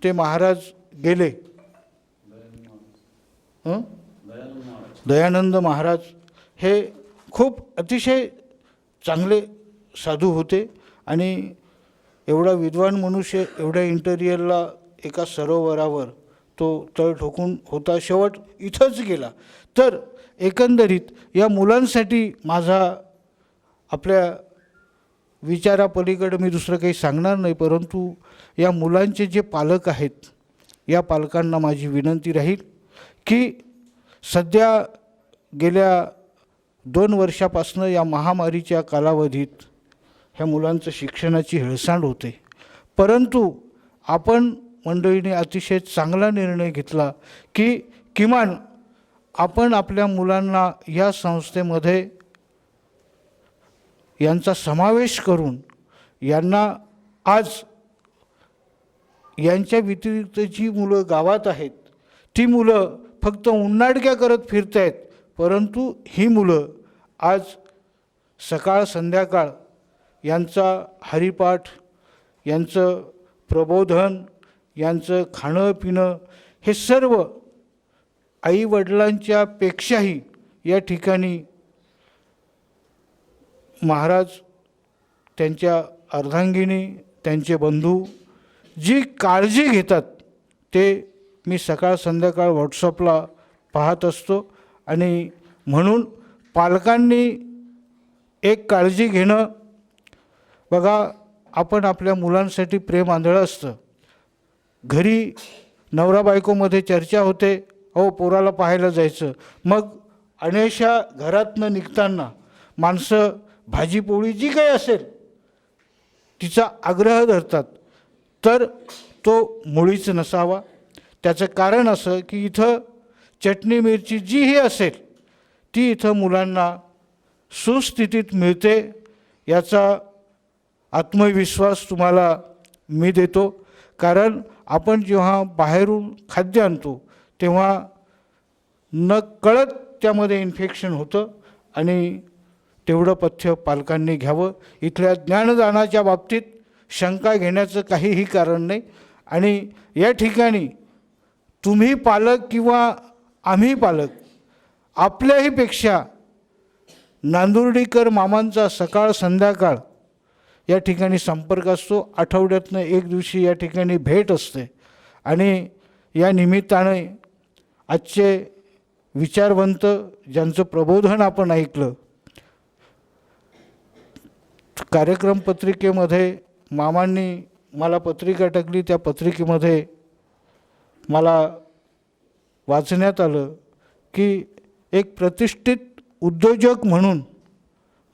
ते महाराज गेले, दयानंद महाराज. हे खूप अतिशय चांगले साधू होते आणि एवढा विद्वान मनुष्य एवढ्या इंटेरियरला एका सरोवरावर तो तळ ठोकून होता, शेवट इथंच गेला. तर एकंदरीत या मुलांसाठी माझा आपल्या विचारापलीकडे मी दुसरं काही सांगणार नाही, परंतु या मुलांचे जे पालक आहेत, या पालकांना माझी विनंती राहील की सध्या गेल्या 2 वर्षापासून या महामारीच्या कालावधीत ह्या मुलांचं शिक्षणाची हेळसांड होते, परंतु आपण मंडळीने अतिशय चांगला निर्णय घेतला की किमान आपण आपल्या मुलांना या संस्थेमध्ये यांचा समावेश करून यांना आज यांच्या व्यतिरिक्त जी मुलं गावात आहेत ती मुलं फक्त उन्नाडक्या करत फिरत आहेत, परंतु ही मुलं आज सकाळ संध्याकाळ यांचा हरिपाठ, यांचं प्रबोधन, यांचं खाणं पिणं हे सर्व आईवडिलांच्या पेक्षाही या ठिकाणी महाराज, त्यांच्या अर्धांगिनी, त्यांचे बंधू जी काळजी घेतात ते मी सकाळ संध्याकाळ व्हॉट्सअपला पाहत असतो. आणि म्हणून पालकांनी एक काळजी घेणं. बघा, आपण आपल्या मुलांसाठी प्रेम आंधळं असतं. घरी नवरा बायकोमध्ये चर्चा होते, अहो पोराला पाहायला जायचं, मग अनेशा घरातनं निघताना माणसं भाजीपोळी जी काही असेल तिचा आग्रह धरतात, तर तो मुळीच नसावा. त्याचं कारण असं की इथं चटणी मिरची जीही असेल ती इथं मुलांना सुस्थितीत मिळते, याचा आत्मविश्वास तुम्हाला मी देतो. कारण आपण जेव्हा बाहेरून खाद्य आणतो तेव्हा नकळत त्यामध्ये इन्फेक्शन होतं आणि तेवढं पथ्य पालकांनी घ्यावं. इथल्या ज्ञानदानाच्या बाबतीत शंका घेण्याचं काहीही कारण नाही. आणि या ठिकाणी तुम्ही पालक किंवा आम्ही पालक, आपल्याही पेक्षा नांदुर्डीकर मामांचा सकाळ संध्याकाळ या ठिकाणी संपर्क असतो. आठवड्यातनं एक दिवशी या ठिकाणी भेट असते. आणि या निमित्ताने आजचे विचारवंत ज्यांचं प्रबोधन आपण ऐकलं, कार्यक्रम पत्रिकेमध्ये मामांनी मला पत्रिका टाकली, त्या पत्रिकेमध्ये मला वाचण्यात आलं की एक प्रतिष्ठित उद्योजक म्हणून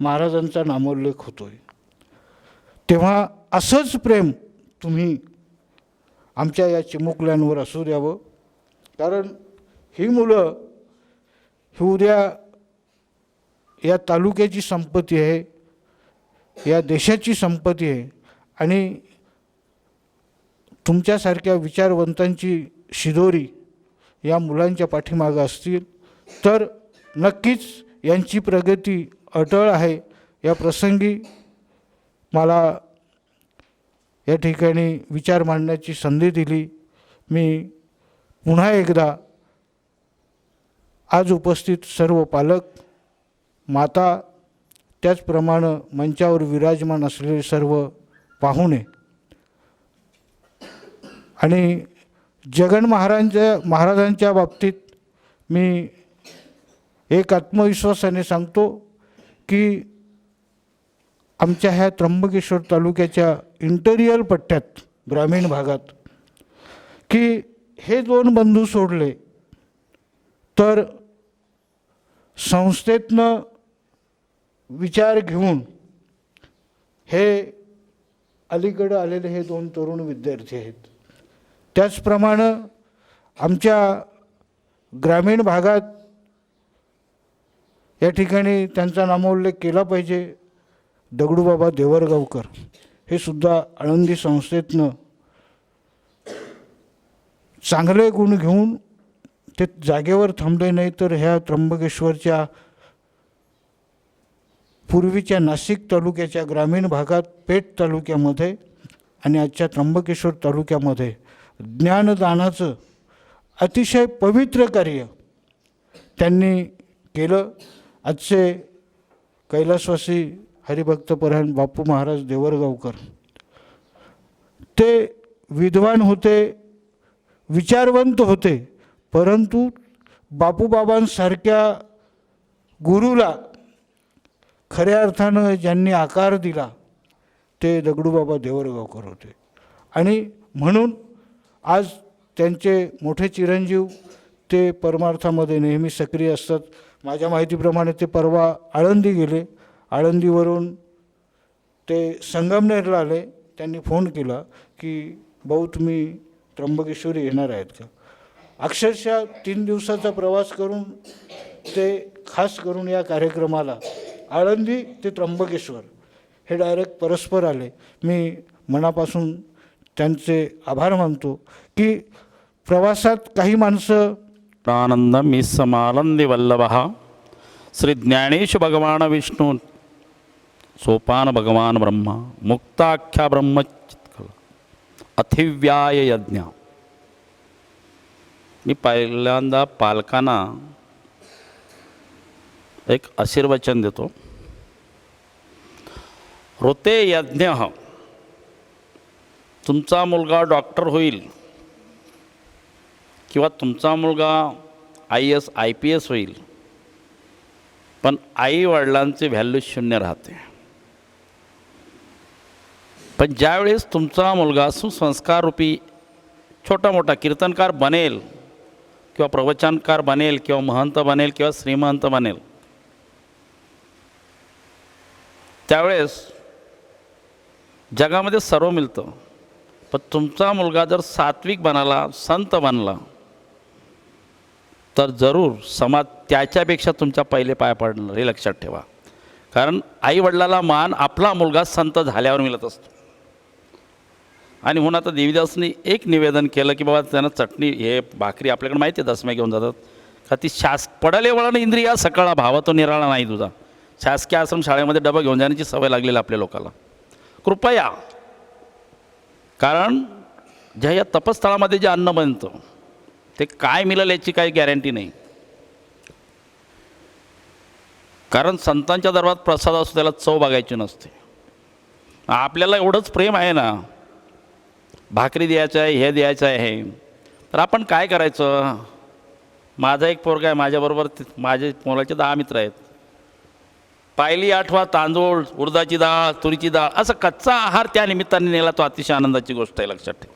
महाराजांचा नामोल्लेख होतो आहे. तेव्हा असंच प्रेम तुम्ही आमच्या या चिमुकल्यांवर असू द्यावं. कारण ही मुलं ही उद्या या तालुक्याची संपत्ती आहे, या देशाची संपत्ती आहे. आणि तुमच्यासारख्या विचारवंतांची शिदोरी या मुलांच्या पाठीमागं असतील तर नक्कीच यांची प्रगती अटळ आहे. या प्रसंगी मला या ठिकाणी विचार मांडण्याची संधी दिली. मी पुन्हा एकदा आज उपस्थित सर्व पालक, माता, त्याचप्रमाणे मंचावर विराजमान असलेले सर्व पाहुणे आणि जगन महाराजांच्या बाबतीत मी एक आत्मविश्वासाने सांगतो की आमच्या ह्या त्र्यंबकेश्वर तालुक्याच्या इंटेरियल पट्ट्यात, ग्रामीण भागात, की हे 2 बंधू सोडले तर संस्थेतनं विचार घेऊन हे अलीकडे आलेले हे 2 तरुण विद्यार्थी आहेत. त्याचप्रमाणे आमच्या ग्रामीण भागात या ठिकाणी त्यांचा नामोल्लेख केला पाहिजे, दगडूबाबा देवरगावकर. हे सुद्धा आळंदी संस्थेतनं चांगले गुण घेऊन ते जागेवर थांबले नाही, तर ह्या त्र्यंबकेश्वरच्या पूर्वीच्या नाशिक तालुक्याच्या ग्रामीण भागात पेठ तालुक्यामध्ये आणि आजच्या त्र्यंबकेश्वर तालुक्यामध्ये ज्ञानदानाचं अतिशय पवित्र कार्य त्यांनी केलं. आजचे कैलासवासी हरिभक्तपरायण बापू महाराज देवरगावकर ते विद्वान होते, विचारवंत होते, परंतु बापूबाबांसारख्या गुरुला खऱ्या अर्थानं ज्यांनी आकार दिला ते दगडूबाबा देवरगावकर होते. आणि म्हणून आज त्यांचे मोठे चिरंजीव ते परमार्थामध्ये नेहमी सक्रिय असतात. माझ्या माहितीप्रमाणे ते परवा आळंदी गेले, आळंदीवरून ते संगमनेरला आले. त्यांनी फोन केला की भाऊ तुम्ही त्र्यंबकेश्वरी येणार आहेत का. अक्षरशः 3 दिवसाचा प्रवास करून ते खास करून या कार्यक्रमाला आळंदी ते त्र्यंबकेश्वर हे डायरेक्ट परस्पर आले. मी मनापासून त्यांचे आभार मानतो की प्रवासात काही माणसं आनंद मी समानंदी वल्लभ श्री ज्ञानेश भगवान विष्णू सोपान भगवान ब्रह्मा मुक्ताख्या ब्रह्मचित्कल अथिव्याय यज्ञ. मी पहिल्यांदा पालकांना एक आशीर्वचन देतो. ऋते यज्ञ, तुमचा मुलगा डॉक्टर होईल किंवा तुमचा मुलगा IAS IPS होईल, पण आई वडिलांचे व्हॅल्यू शून्य राहते. पण ज्यावेळेस तुमचा मुलगा सुसंस्काररूपी छोटा मोठा कीर्तनकार बनेल किंवा प्रवचनकार बनेल किंवा महंत बनेल किंवा श्रीमंत बनेल, त्यावेळेस जगामध्ये सर्व मिळतं. पण तुमचा मुलगा जर सात्विक बनाला, संत बनला, तर जरूर समाज त्याच्यापेक्षा तुमच्या पहिले पाय पडणार हे लक्षात ठेवा. कारण आईवडिलाला मान आपला मुलगा संत झाल्यावर मिळत असतो. आणि म्हणून आता देवीदासनी एक निवेदन केलं की बाबा त्यांना चटणी हे भाकरी आपल्याकडे माहिती आहे दसम्या घेऊन जातात का, ती पडले वळण इंद्रिया सकाळा भावा तो निराळा नाही तुझा. शासकीय आश्रम शाळेमध्ये डबा घेऊन जाण्याची सवय लागलेली आपल्या लोकांना. कृपया, कारण ज्या या तपस्थळामध्ये जे अन्न बनतं ते काय मिळेल याची काही गॅरंटी नाही. कारण संतांच्या दरबारात प्रसाद असतो त्याला चव बघायची नसते. आपल्याला एवढंच प्रेम आहे ना, भाकरी द्यायचं आहे, हे द्यायचं आहे, तर आपण काय करायचं. माझा एक पोरगा आहे, माझ्याबरोबर माझे मुलाचे 10 मित्र आहेत. पायली आठवा तांदूळ, उडदाची डाळ, तुरीची डाळ, असं कच्चा आहार त्या निमित्ताने नेला तो अतिशय आनंदाची गोष्ट आहे, लक्षात ठेवा.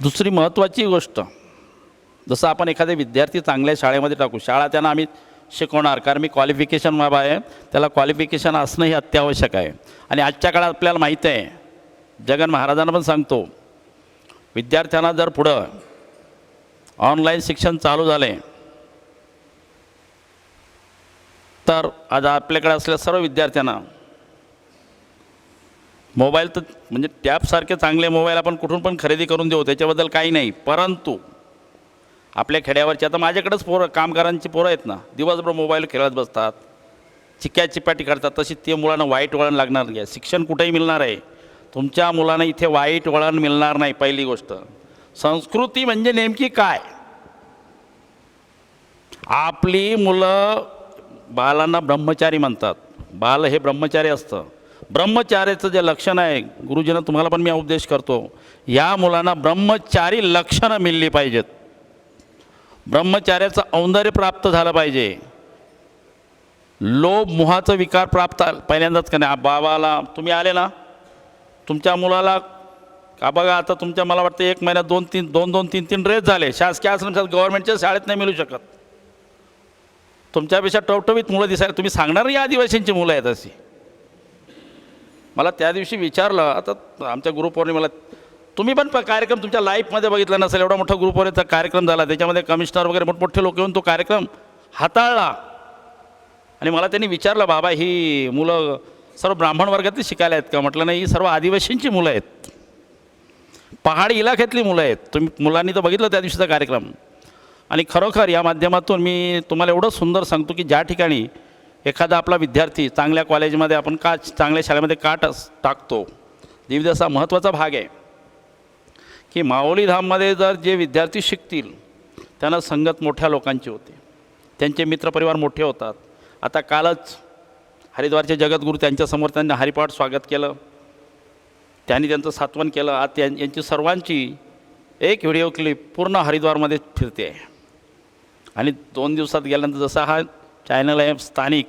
दुसरी महत्त्वाची गोष्ट, जसं आपण एखादे विद्यार्थी चांगल्या शाळेमध्ये टाकू, शाळा त्यांना आम्ही शिकवणार, कारण मी क्वालिफिकेशन बाबा आहे, त्याला क्वालिफिकेशन असणं हे अत्यावश्यक आहे. आणि आजच्या काळात आपल्याला माहीत आहे, जगन महाराजांना पण सांगतो, विद्यार्थ्यांना जर पुढं ऑनलाईन शिक्षण चालू झाले तर आज आपल्याकडे असलेल्या सर्व विद्यार्थ्यांना मोबाईल तर म्हणजे टॅबसारखे चांगले मोबाईल आपण कुठून पण खरेदी करून देऊ, त्याच्याबद्दल काही नाही. परंतु आपल्या खेड्यावरची आता माझ्याकडेच पोरं, कामगारांची पोरं आहेत ना, दिवसभर मोबाईल खेळत बसतात, चिक्या चिपाटी करतात. तशी ते मुलांना वाईट वळण लागणार नाही. शिक्षण कुठेही मिळणार आहे, तुमच्या मुलांना इथे वाईट वळण मिळणार नाही. पहिली गोष्ट, संस्कृती म्हणजे नेमकी काय. आपली मुलं, बालांना ब्रह्मचारी म्हणतात. बाल हे ब्रह्मचारी असतं. ब्रह्मचार्याचं जे लक्षण आहे, गुरुजींना तुम्हाला पण मी उपदेश करतो, या मुलांना ब्रह्मचारी लक्षणं मिळली पाहिजेत. ब्रह्मचार्याचं औंदर्य प्राप्त झालं पाहिजे. लोभ मोहाचं विकार प्राप्त पहिल्यांदाच का नाही. बाबाला तुम्ही आले ना, तुमच्या मुलाला का बघा, आता तुमच्या मला वाटतं 1 महिन्यात 2-3 ड्रेस झाले. शासकीय आश्रमात गव्हर्नमेंटच्या शाळेत नाही मिळू शकत. तुमच्यापेक्षा टवटवीत मुलं दिसायला, तुम्ही सांगणार या आदिवासींची मुलं आहेत अशी. मला त्या दिवशी विचारलं, आता आमच्या गुरुपौर्णिमेला तुम्ही पण कार्यक्रम तुमच्या लाईफमध्ये बघितला नसेल, एवढा मोठा गुरुपौर्णिमेचा कार्यक्रम झाला, त्याच्यामध्ये कमिशनर वगैरे मोठमोठे लोक येऊन तो कार्यक्रम हाताळला. आणि मला त्यांनी विचारलं, बाबा ही मुलं सर्व ब्राह्मण वर्गातली शिकायला आहेत का? म्हटलं नाही, ही सर्व आदिवासींची मुलं आहेत, पहाडी इलाख्यातली मुलं आहेत. तुम्ही मुलांनी तर बघितलं त्या दिवशीचा कार्यक्रम. आणि खरोखर या माध्यमातून मी तुम्हाला एवढं सुंदर सांगतो की ज्या ठिकाणी एखादा आपला विद्यार्थी चांगल्या कॉलेजमध्ये आपण का चांगल्या शाळेमध्ये का टाकतो, विविध असा महत्त्वाचा भाग आहे की माऊली धाममध्ये जर जे विद्यार्थी शिकतील त्यांना संगत मोठ्या लोकांची होते, त्यांचे मित्रपरिवार मोठे होतात. आता कालच हरिद्वारचे जगद्गुरू त्यांच्यासमोर त्यांनी हरिपाठ स्वागत केलं, त्यांनी त्यांचं सात्वन केलं. आज यांची सर्वांची एक व्हिडिओ क्लिप पूर्ण हरिद्वारमध्ये फिरते आहे. आणि 2 दिवसात गेल्यानंतर जसा हा चॅनल आहे स्थानिक,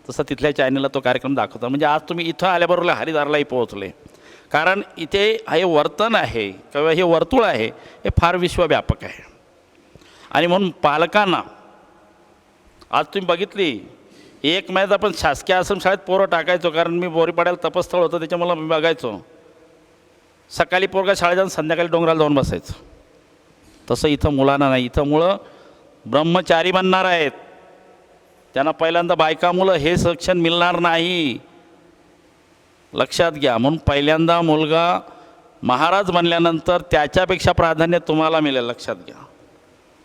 तसं तिथल्या चॅनलला तो कार्यक्रम दाखवतो. म्हणजे आज तुम्ही इथं आल्याबरोबर हरिद्वारलाही पोहोचले, कारण इथे हे वर्तन आहे किंवा हे वर्तुळ आहे हे फार विश्वव्यापक आहे. आणि म्हणून पालकांना आज तुम्ही बघितली, एक महिन्यात आपण शासकीय आश्रमशाळेत पोरं टाकायचो, कारण मी बोरीपाड्याला तपस्थळ होतं त्याच्यामुळं मी बघायचो, सकाळी पोरगा शाळेत जाऊन संध्याकाळी डोंगराला जाऊन बसायचं. तसं इथं मुलांना नाही. इथं मुलं ब्रह्मचारी बनणार आहेत, त्यांना पहिल्यांदा बायका मुलं हे शिक्षण मिळणार नाही, लक्षात घ्या. म्हणून पहिल्यांदा मुलगा महाराज बनल्यानंतर त्याच्यापेक्षा प्राधान्य तुम्हाला मिळेल, लक्षात घ्या.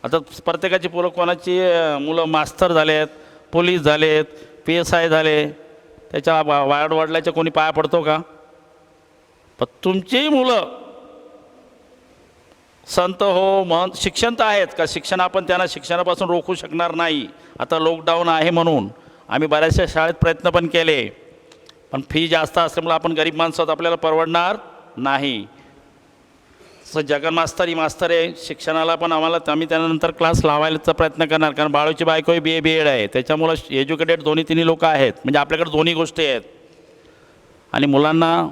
आता प्रत्येकाची पोरं, कोणाची मुलं मास्तर झाले आहेत, पोलीस झालेत, PSI झाले, त्याच्या वाडवडिलाच्या कोणी पाया पडतो का? पण तुमचीही मुलं संत हो, महंत, शिक्षण तर आहेत का? शिक्षण आपण त्यांना शिक्षणापासून रोखू शकणार नाही. आता लॉकडाऊन आहे म्हणून आम्ही बऱ्याचशा शाळेत प्रयत्न पण केले, पण फी जास्त असल्यामुळे आपण गरीब माणसात आपल्याला परवडणार नाही. सो जगन मास्तर ही मास्तर आहे, शिक्षणाला पण आम्ही त्यानंतर क्लास लावायचा प्रयत्न करणार, कारण बाळूची बायको BA आहे, त्याच्यामुळं एज्युकेटेड दोन्ही तिन्ही लोक आहेत. म्हणजे आपल्याकडे दोन्ही गोष्टी आहेत. आणि मुलांना,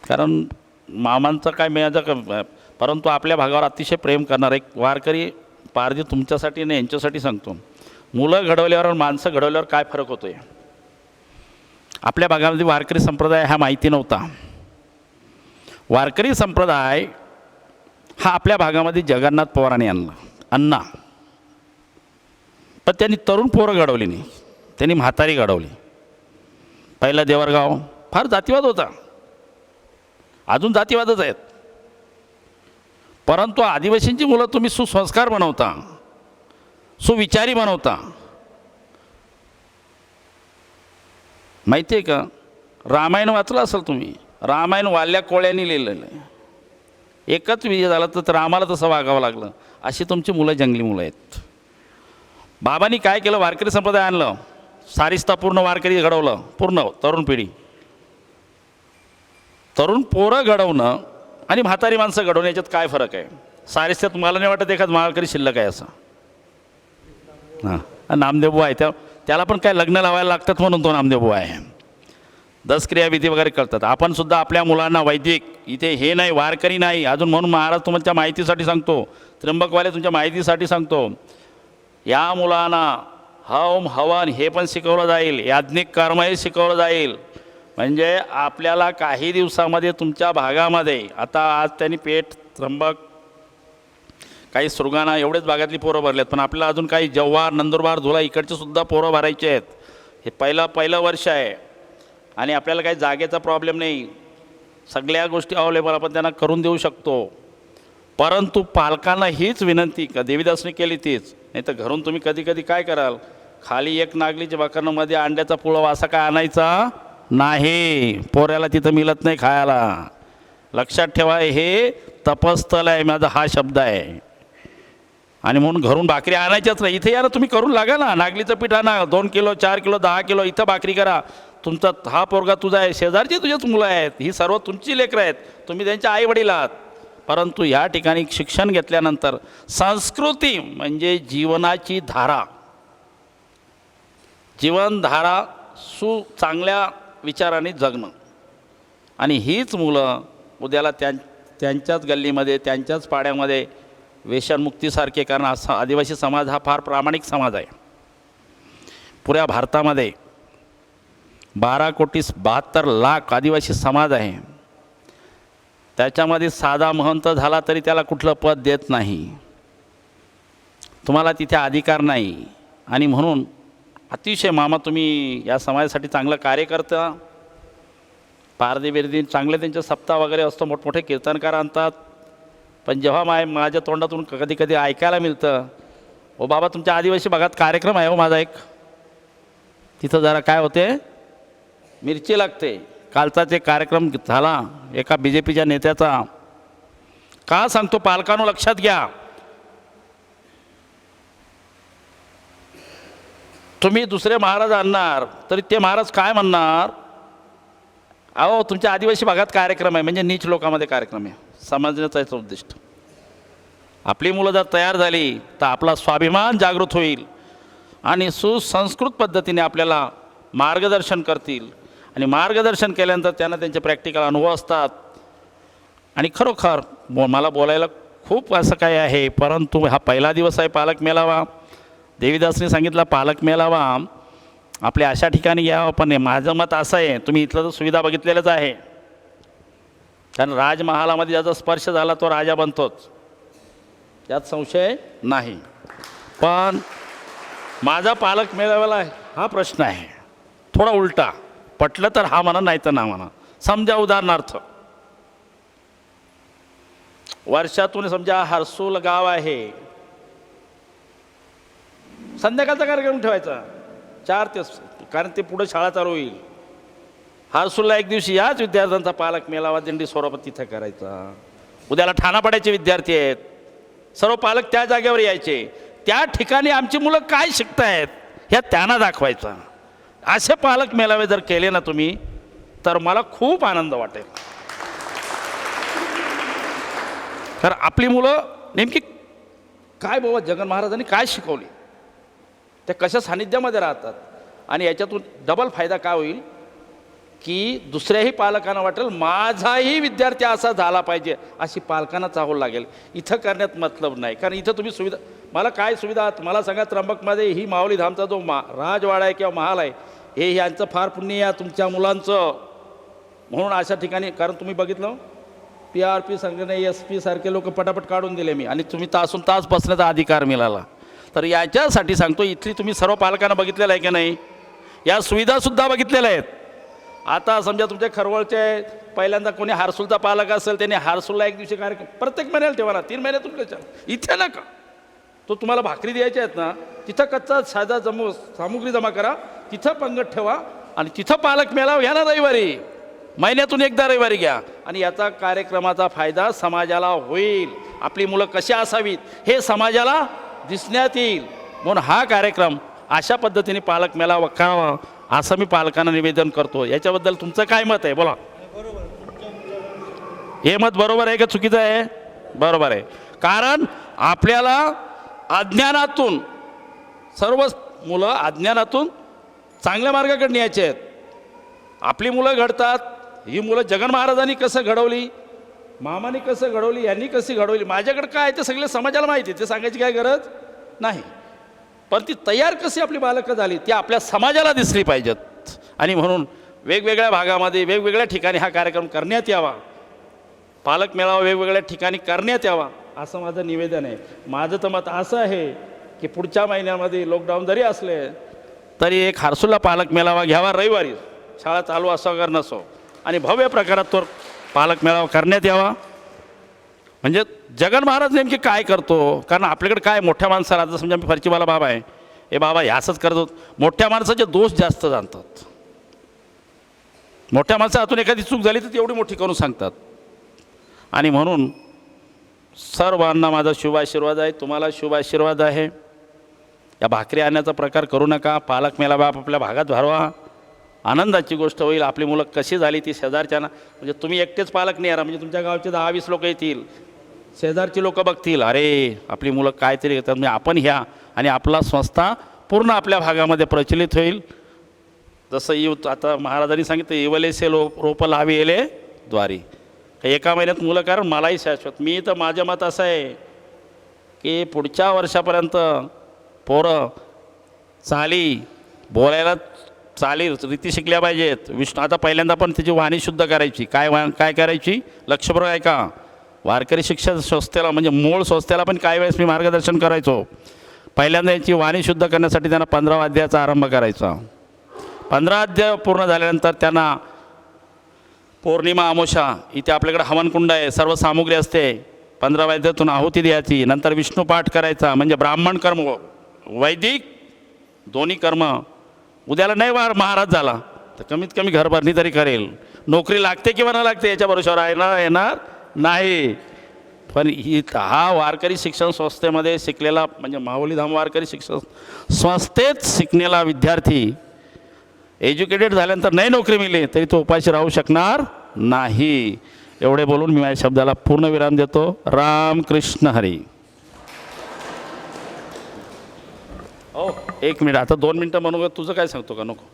कारण मामांचं काय मिळायचं, परंतु आपल्या भागावर अतिशय प्रेम करणार एक वारकरी पारधी तुमच्यासाठी नाही यांच्यासाठी सांगतो, मुलं घडवल्यावर माणसं घडवल्यावर काय फरक होतो आहे. आपल्या भागामध्ये वारकरी संप्रदाय हा माहिती नव्हता. वारकरी संप्रदाय हा आपल्या भागामध्ये जगन्नाथ पवारांनी आणला, पण त्यांनी तरुण पोरं घडवली नाही, त्यांनी म्हातारी घडवली. पहिला देवरगाव फार जातीवाद होता, अजून जातीवादच आहेत, परंतु आदिवासींची मुलं तुम्ही सुसंस्कार बनवता, सुविचारी बनवता. माहिती आहे का, रामायण वाचलं असेल तुम्ही, रामायण वाल्या कोळ्यांनी लिहिलेलं आहे. एकच विजय झाला तर रामाला तसं वागावं लागलं. अशी तुमची मुलं जंगली मुलं आहेत. बाबांनी काय केलं, वारकरी संप्रदाय आणलं, सारिस्ता पूर्ण वारकरी घडवलं, पूर्ण तरुण पिढी. तरुण पोरं घडवणं आणि म्हातारी माणसं घडवणं याच्यात काय फरक आहे? सारिस्त्यात तुम्हाला नाही वाटत एखाद वारकरी शिल्लक आहे असं? हां, नामदेव आहे, त्याला पण काय लग्न लावायला लागतात म्हणून तो नामदेव आहे. 10 क्रियाविधी वगैरे करतात. आपण सुद्धा आपल्या मुलांना वैदिक, इथे हे नाही, वारकरी नाही अजून, म्हणून महाराज तुमच्या माहितीसाठी सांगतो, त्र्यंबकवाले तुमच्या माहितीसाठी सांगतो, या मुलांना हवन हवन हे पण शिकवलं जाईल, याज्ञिक कर्मही शिकवलं जाईल. म्हणजे आपल्याला काही दिवसामध्ये तुमच्या भागामध्ये, आता आज त्यांनी पेठ, त्र्यंबक, काही सुरगाणा एवढेच भागातली पोरं भरलेत, पण आपल्याला अजून काही जव्हार, नंदुरबार, धुळा इकडचे सुद्धा पोरं भरायचे आहेत. हे पहिलं वर्ष आहे आणि आपल्याला काही जागेचा प्रॉब्लेम नाही, सगळ्या गोष्टी अवेलेबल आपण त्यांना करून देऊ शकतो. परंतु पालकांना हीच विनंती का देवीदासने केली तीच, नाही तर घरून तुम्ही कधी कधी काय कराल, खाली एक नागलीच्या बाकरणामध्ये अंड्याचा पुळवा असा काय आणायचा नाही, पोऱ्याला तिथं मिळत नाही खायला. लक्षात ठेवा, हे तपस्थल आहे, माझा हा शब्द आहे. आणि म्हणून घरून भाकरी आणायच्याच नाही, इथे या ना, तुम्ही करून लागा ना, नागलीचं पीठ आणा, 2 किलो 4 किलो 10 किलो, इथं भाकरी करा. तुमचा हा पोरगा तुझा आहे, शेजारची तुझेच मुलं आहेत, ही सर्व तुमची लेकरं आहेत, तुम्ही त्यांचे आईवडील आहात. परंतु या ठिकाणी शिक्षण घेतल्यानंतर संस्कृती म्हणजे जीवनाची धारा, जीवनधारा, चांगल्या विचाराने जगणं. आणि हीच मुलं उद्याला त्यांच्याच गल्लीमध्ये, त्यांच्याच पाड्यामध्ये व्यसनमुक्तीसारखे, कारण असा आदिवासी समाज हा फार प्रामाणिक समाज आहे. पुऱ्या भारतामध्ये 12,72,00,000 आदिवासी समाज आहे. त्याच्यामध्ये साधा महंत झाला तरी त्याला कुठलं पद देत नाही, तुम्हाला तिथे अधिकार नाही. आणि म्हणून अतिशय मामा तुम्ही या समाजासाठी चांगलं कार्य करता. पारदी बिरदी चांगले त्यांचे सप्ताह वगैरे असतो, मोठमोठे कीर्तनकार आणतात. पण जेव्हा माझ्या तोंडातून कधी कधी ऐकायला मिळतं, ओ बाबा तुमच्या आदिवासी भागात कार्यक्रम आहे हो माझा एक, तिथं जरा काय होते, मिरची लागते. कालचाच एक कार्यक्रम झाला एका BJPच्या नेत्याचा. का सांगतो पालकांनो लक्षात घ्या, तुम्ही दुसरे महाराज आणणार तरी ते महाराज काय म्हणणार, अहो तुमच्या आदिवासी भागात कार्यक्रम आहे म्हणजे नीच लोकांमध्ये कार्यक्रम आहे. समजण्याचं याचं उद्दिष्ट. आपली मुलं जर तयार झाली तर आपला स्वाभिमान जागृत होईल आणि सुसंस्कृत पद्धतीने आपल्याला मार्गदर्शन करतील. आणि मार्गदर्शन केल्यानंतर त्यांना त्यांचे प्रॅक्टिकल अनुभव असतात. आणि खरोखर मला बोलायला खूप असं काय आहे, परंतु हा पहिला दिवस आहे पालक मेळावा. देवीदासने सांगितला पालक मेळावा आपल्या अशा ठिकाणी घ्यावं. पण माझं मत असं आहे, तुम्ही इथलं तर सुविधा बघितलेलंच आहे, कारण राजमहालामध्ये ज्याचा स्पर्श झाला तो राजा बनतोच, यात संशय नाही. पण माझा पालक मेळाव्याला हा प्रश्न आहे थोडा उलटा. पटलं तर हा म्हणा, नाही तर ना म्हणा. समजा उदाहरणार्थ वर्षातून समजा हर्सूल गाव आहे, संध्याकाळचा कार्यक्रम ठेवायचा 4 ते, कारण ते पुढे शाळा चालू होईल. हर्सूलला एक दिवशी याच विद्यार्थ्यांचा पालक मेळावा दिंडी स्वरूपात तिथं करायचा. उद्याला ठाणापाड्याचे विद्यार्थी आहेत, सर्व पालक त्या जागेवर यायचे. त्या ठिकाणी आमची मुलं काय शिकतायत ह्या त्यांना दाखवायचा. असे पालक मेळावे जर केले ना तुम्ही तर मला खूप आनंद वाटेल. तर आपली मुलं नेमकी काय बाबा जगन महाराजांनी काय शिकवली, ते कशा सानिध्यामध्ये राहतात. आणि याच्यातून डबल फायदा काय होईल की दुसऱ्याही पालकांना वाटेल माझाही विद्यार्थी असा झाला पाहिजे, अशी पालकांना चाहूल लागेल. इथं करण्यात मतलब नाही, कारण इथं तुम्ही सुविधा, मला काय सुविधा मला सांगा. त्र्यंबकमध्ये ही माऊली धामचा जो राजवाडा आहे किंवा महाल आहे, हे यांचं फार पुण्य या तुमच्या मुलांचं. म्हणून अशा ठिकाणी, कारण तुम्ही बघितलं PRP संघटने SP सारखे लोक पटापट काढून दिले मी, आणि तुम्ही तासून तास बसण्याचा अधिकार मिळाला. तर याच्यासाठी सांगतो, इथली तुम्ही सर्व पालकांना बघितलेलं आहे की नाही, या सुविधासुद्धा बघितलेल्या आहेत. आता समजा तुमच्या खरवळचे पहिल्यांदा कोणी हारसूलचा पालक असेल, त्याने हारसूलला एक दिवशी कार्यक्रम प्रत्येक महिन्याला ठेवा ना, 3 महिन्यातून कशा इथे नका. तो तुम्हाला भाकरी द्यायच्या आहेत ना, तिथं कच्चा साधा सामुग्री जमा करा, तिथं पंगत ठेवा आणि तिथं पालक मेळावा घ्या ना रविवारी, महिन्यातून एकदा रविवारी घ्या. आणि याचा कार्यक्रमाचा फायदा समाजाला होईल. आपली मुलं कशी असावीत हे समाजाला दिसण्यात येईल. म्हणून हा कार्यक्रम अशा पद्धतीने पालक मेळावा करावा असं मी पालकांना निवेदन करतो. याच्याबद्दल तुमचं काय मत आहे बोला. हे मत बरोबर आहे का चुकीचं आहे? बरोबर आहे. कारण आपल्याला अज्ञानातून, सर्व मुलं अज्ञानातून चांगल्या मार्गाकडे न्यायचे आहेत. आपली मुलं घडतात, ही मुलं जगन महाराजांनी कसं घडवली, मामाने कसं घडवली, यांनी कशी घडवली, माझ्याकडे काय ते सगळे समाजाला माहिती आहे, ते सांगायची काय गरज नाही. पण ती तयार कशी आपली बालकं झाली ती आपल्या समाजाला दिसली पाहिजेत. आणि म्हणून वेगवेगळ्या भागामध्ये वेगवेगळ्या ठिकाणी हा कार्यक्रम करण्यात यावा, पालक मेळावा वेगवेगळ्या ठिकाणी करण्यात यावा असं माझं निवेदन आहे. माझं तर मत असं आहे की पुढच्या महिन्यामध्ये लॉकडाऊन जरी असले तरी एक हारसूलला पालक मेळावा घ्यावा रविवारी, शाळा चालू असो अगर नसो, आणि भव्य प्रकारात तो पालक मेळावा करण्यात यावा. म्हणजे जगन महाराज नेमके काय करतो, कारण आपल्याकडे काय मोठ्या माणसाला, आता समजा मी फर्चीवाला बाबा आहे, हे बाबा हे असंच करतो, मोठ्या माणसाचे दोष जास्त जाणतात. मोठ्या माणसा हातून एखादी चूक झाली तर ती एवढी मोठी करून सांगतात. आणि म्हणून सर्वांना माझा शुभ आशीर्वाद आहे, तुम्हाला शुभ आशीर्वाद आहे. या भाकरी आणण्याचा प्रकार करू नका, पालक मेळावा आपल्या भागात भरवा, आनंदाची गोष्ट होईल. आपली मुलं कशी झाली ती शेजारच्यांना, म्हणजे तुम्ही एकटेच पालक नाही, म्हणजे तुमच्या गावचे 10-20 लोक येतील, शेजारची लोक बघतील, अरे आपली मुलं काहीतरी घेतात, म्हणजे आपण ह्या, आणि आपला संस्था पूर्ण आपल्या भागामध्ये प्रचलित होईल. जसं आता महाराजांनी सांगितलं, इवलेसे रोपं लाविले द्वारी, एका महिन्यात मुलं, कारण मलाही शाश्वत. मी तर माझं मत असं आहे की पुढच्या वर्षापर्यंत पोरं चाली बोलायला चाली रीती शिकल्या पाहिजेत. आता पहिल्यांदा पण त्याची वाणी शुद्ध करायची. काय करायची लक्षपूर्वक ऐका. वारकरी शिक्षण संस्थेला, म्हणजे मूळ संस्थेला पण काही वेळेस मी मार्गदर्शन करायचो. पहिल्यांदा यांची वाणी शुद्ध करण्यासाठी त्यांना 15 अध्यायाचा आरंभ करायचा. 15 अध्याय पूर्ण झाल्यानंतर त्यांना पौर्णिमा अमावस्या इथे आपल्याकडे हवनकुंड आहे, सर्व सामुग्री असते, 15 अध्यायातून आहुती द्यायची. नंतर विष्णुपाठ करायचा, म्हणजे ब्राह्मण कर्म वैदिक दोन्ही कर्म. उद्याला नाही महाराज झाला तर कमीत कमी घरभरणी तरी करेल. नोकरी लागते किंवा न लागते याच्या भरोशावर येणार नाही. पण हा वारकरी शिक्षण संस्थेमध्ये शिकलेला, म्हणजे माहुलीधाम वारकरी शिक्षण संस्थेत शिकलेला विद्यार्थी एज्युकेटेड झाल्यानंतर नाही नोकरी मिळली तरी तो उपाशी राहू शकणार नाही. एवढे बोलून मी माझ्या शब्दाला पूर्ण विराम देतो. राम कृष्ण हरी. हो 1 मिनिट, आता 2 मिनटं म्हणू. तुझं काय सांगतो का? नको.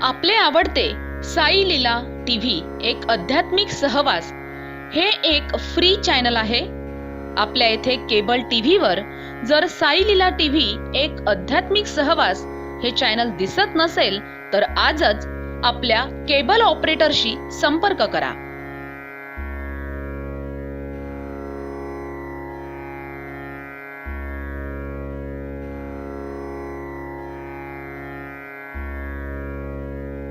आपले आवडते साई लीला टीव्ही एक आध्यात्मिक सहवास हे एक फ्री चॅनल आहे. आपल्या येथे केबल टीव्हीवर जर साई लीला टीव्ही एक आध्यात्मिक सहवास हे चॅनल दिसत नसेल तर आजच आपल्या केबल ऑपरेटरशी संपर्क करा.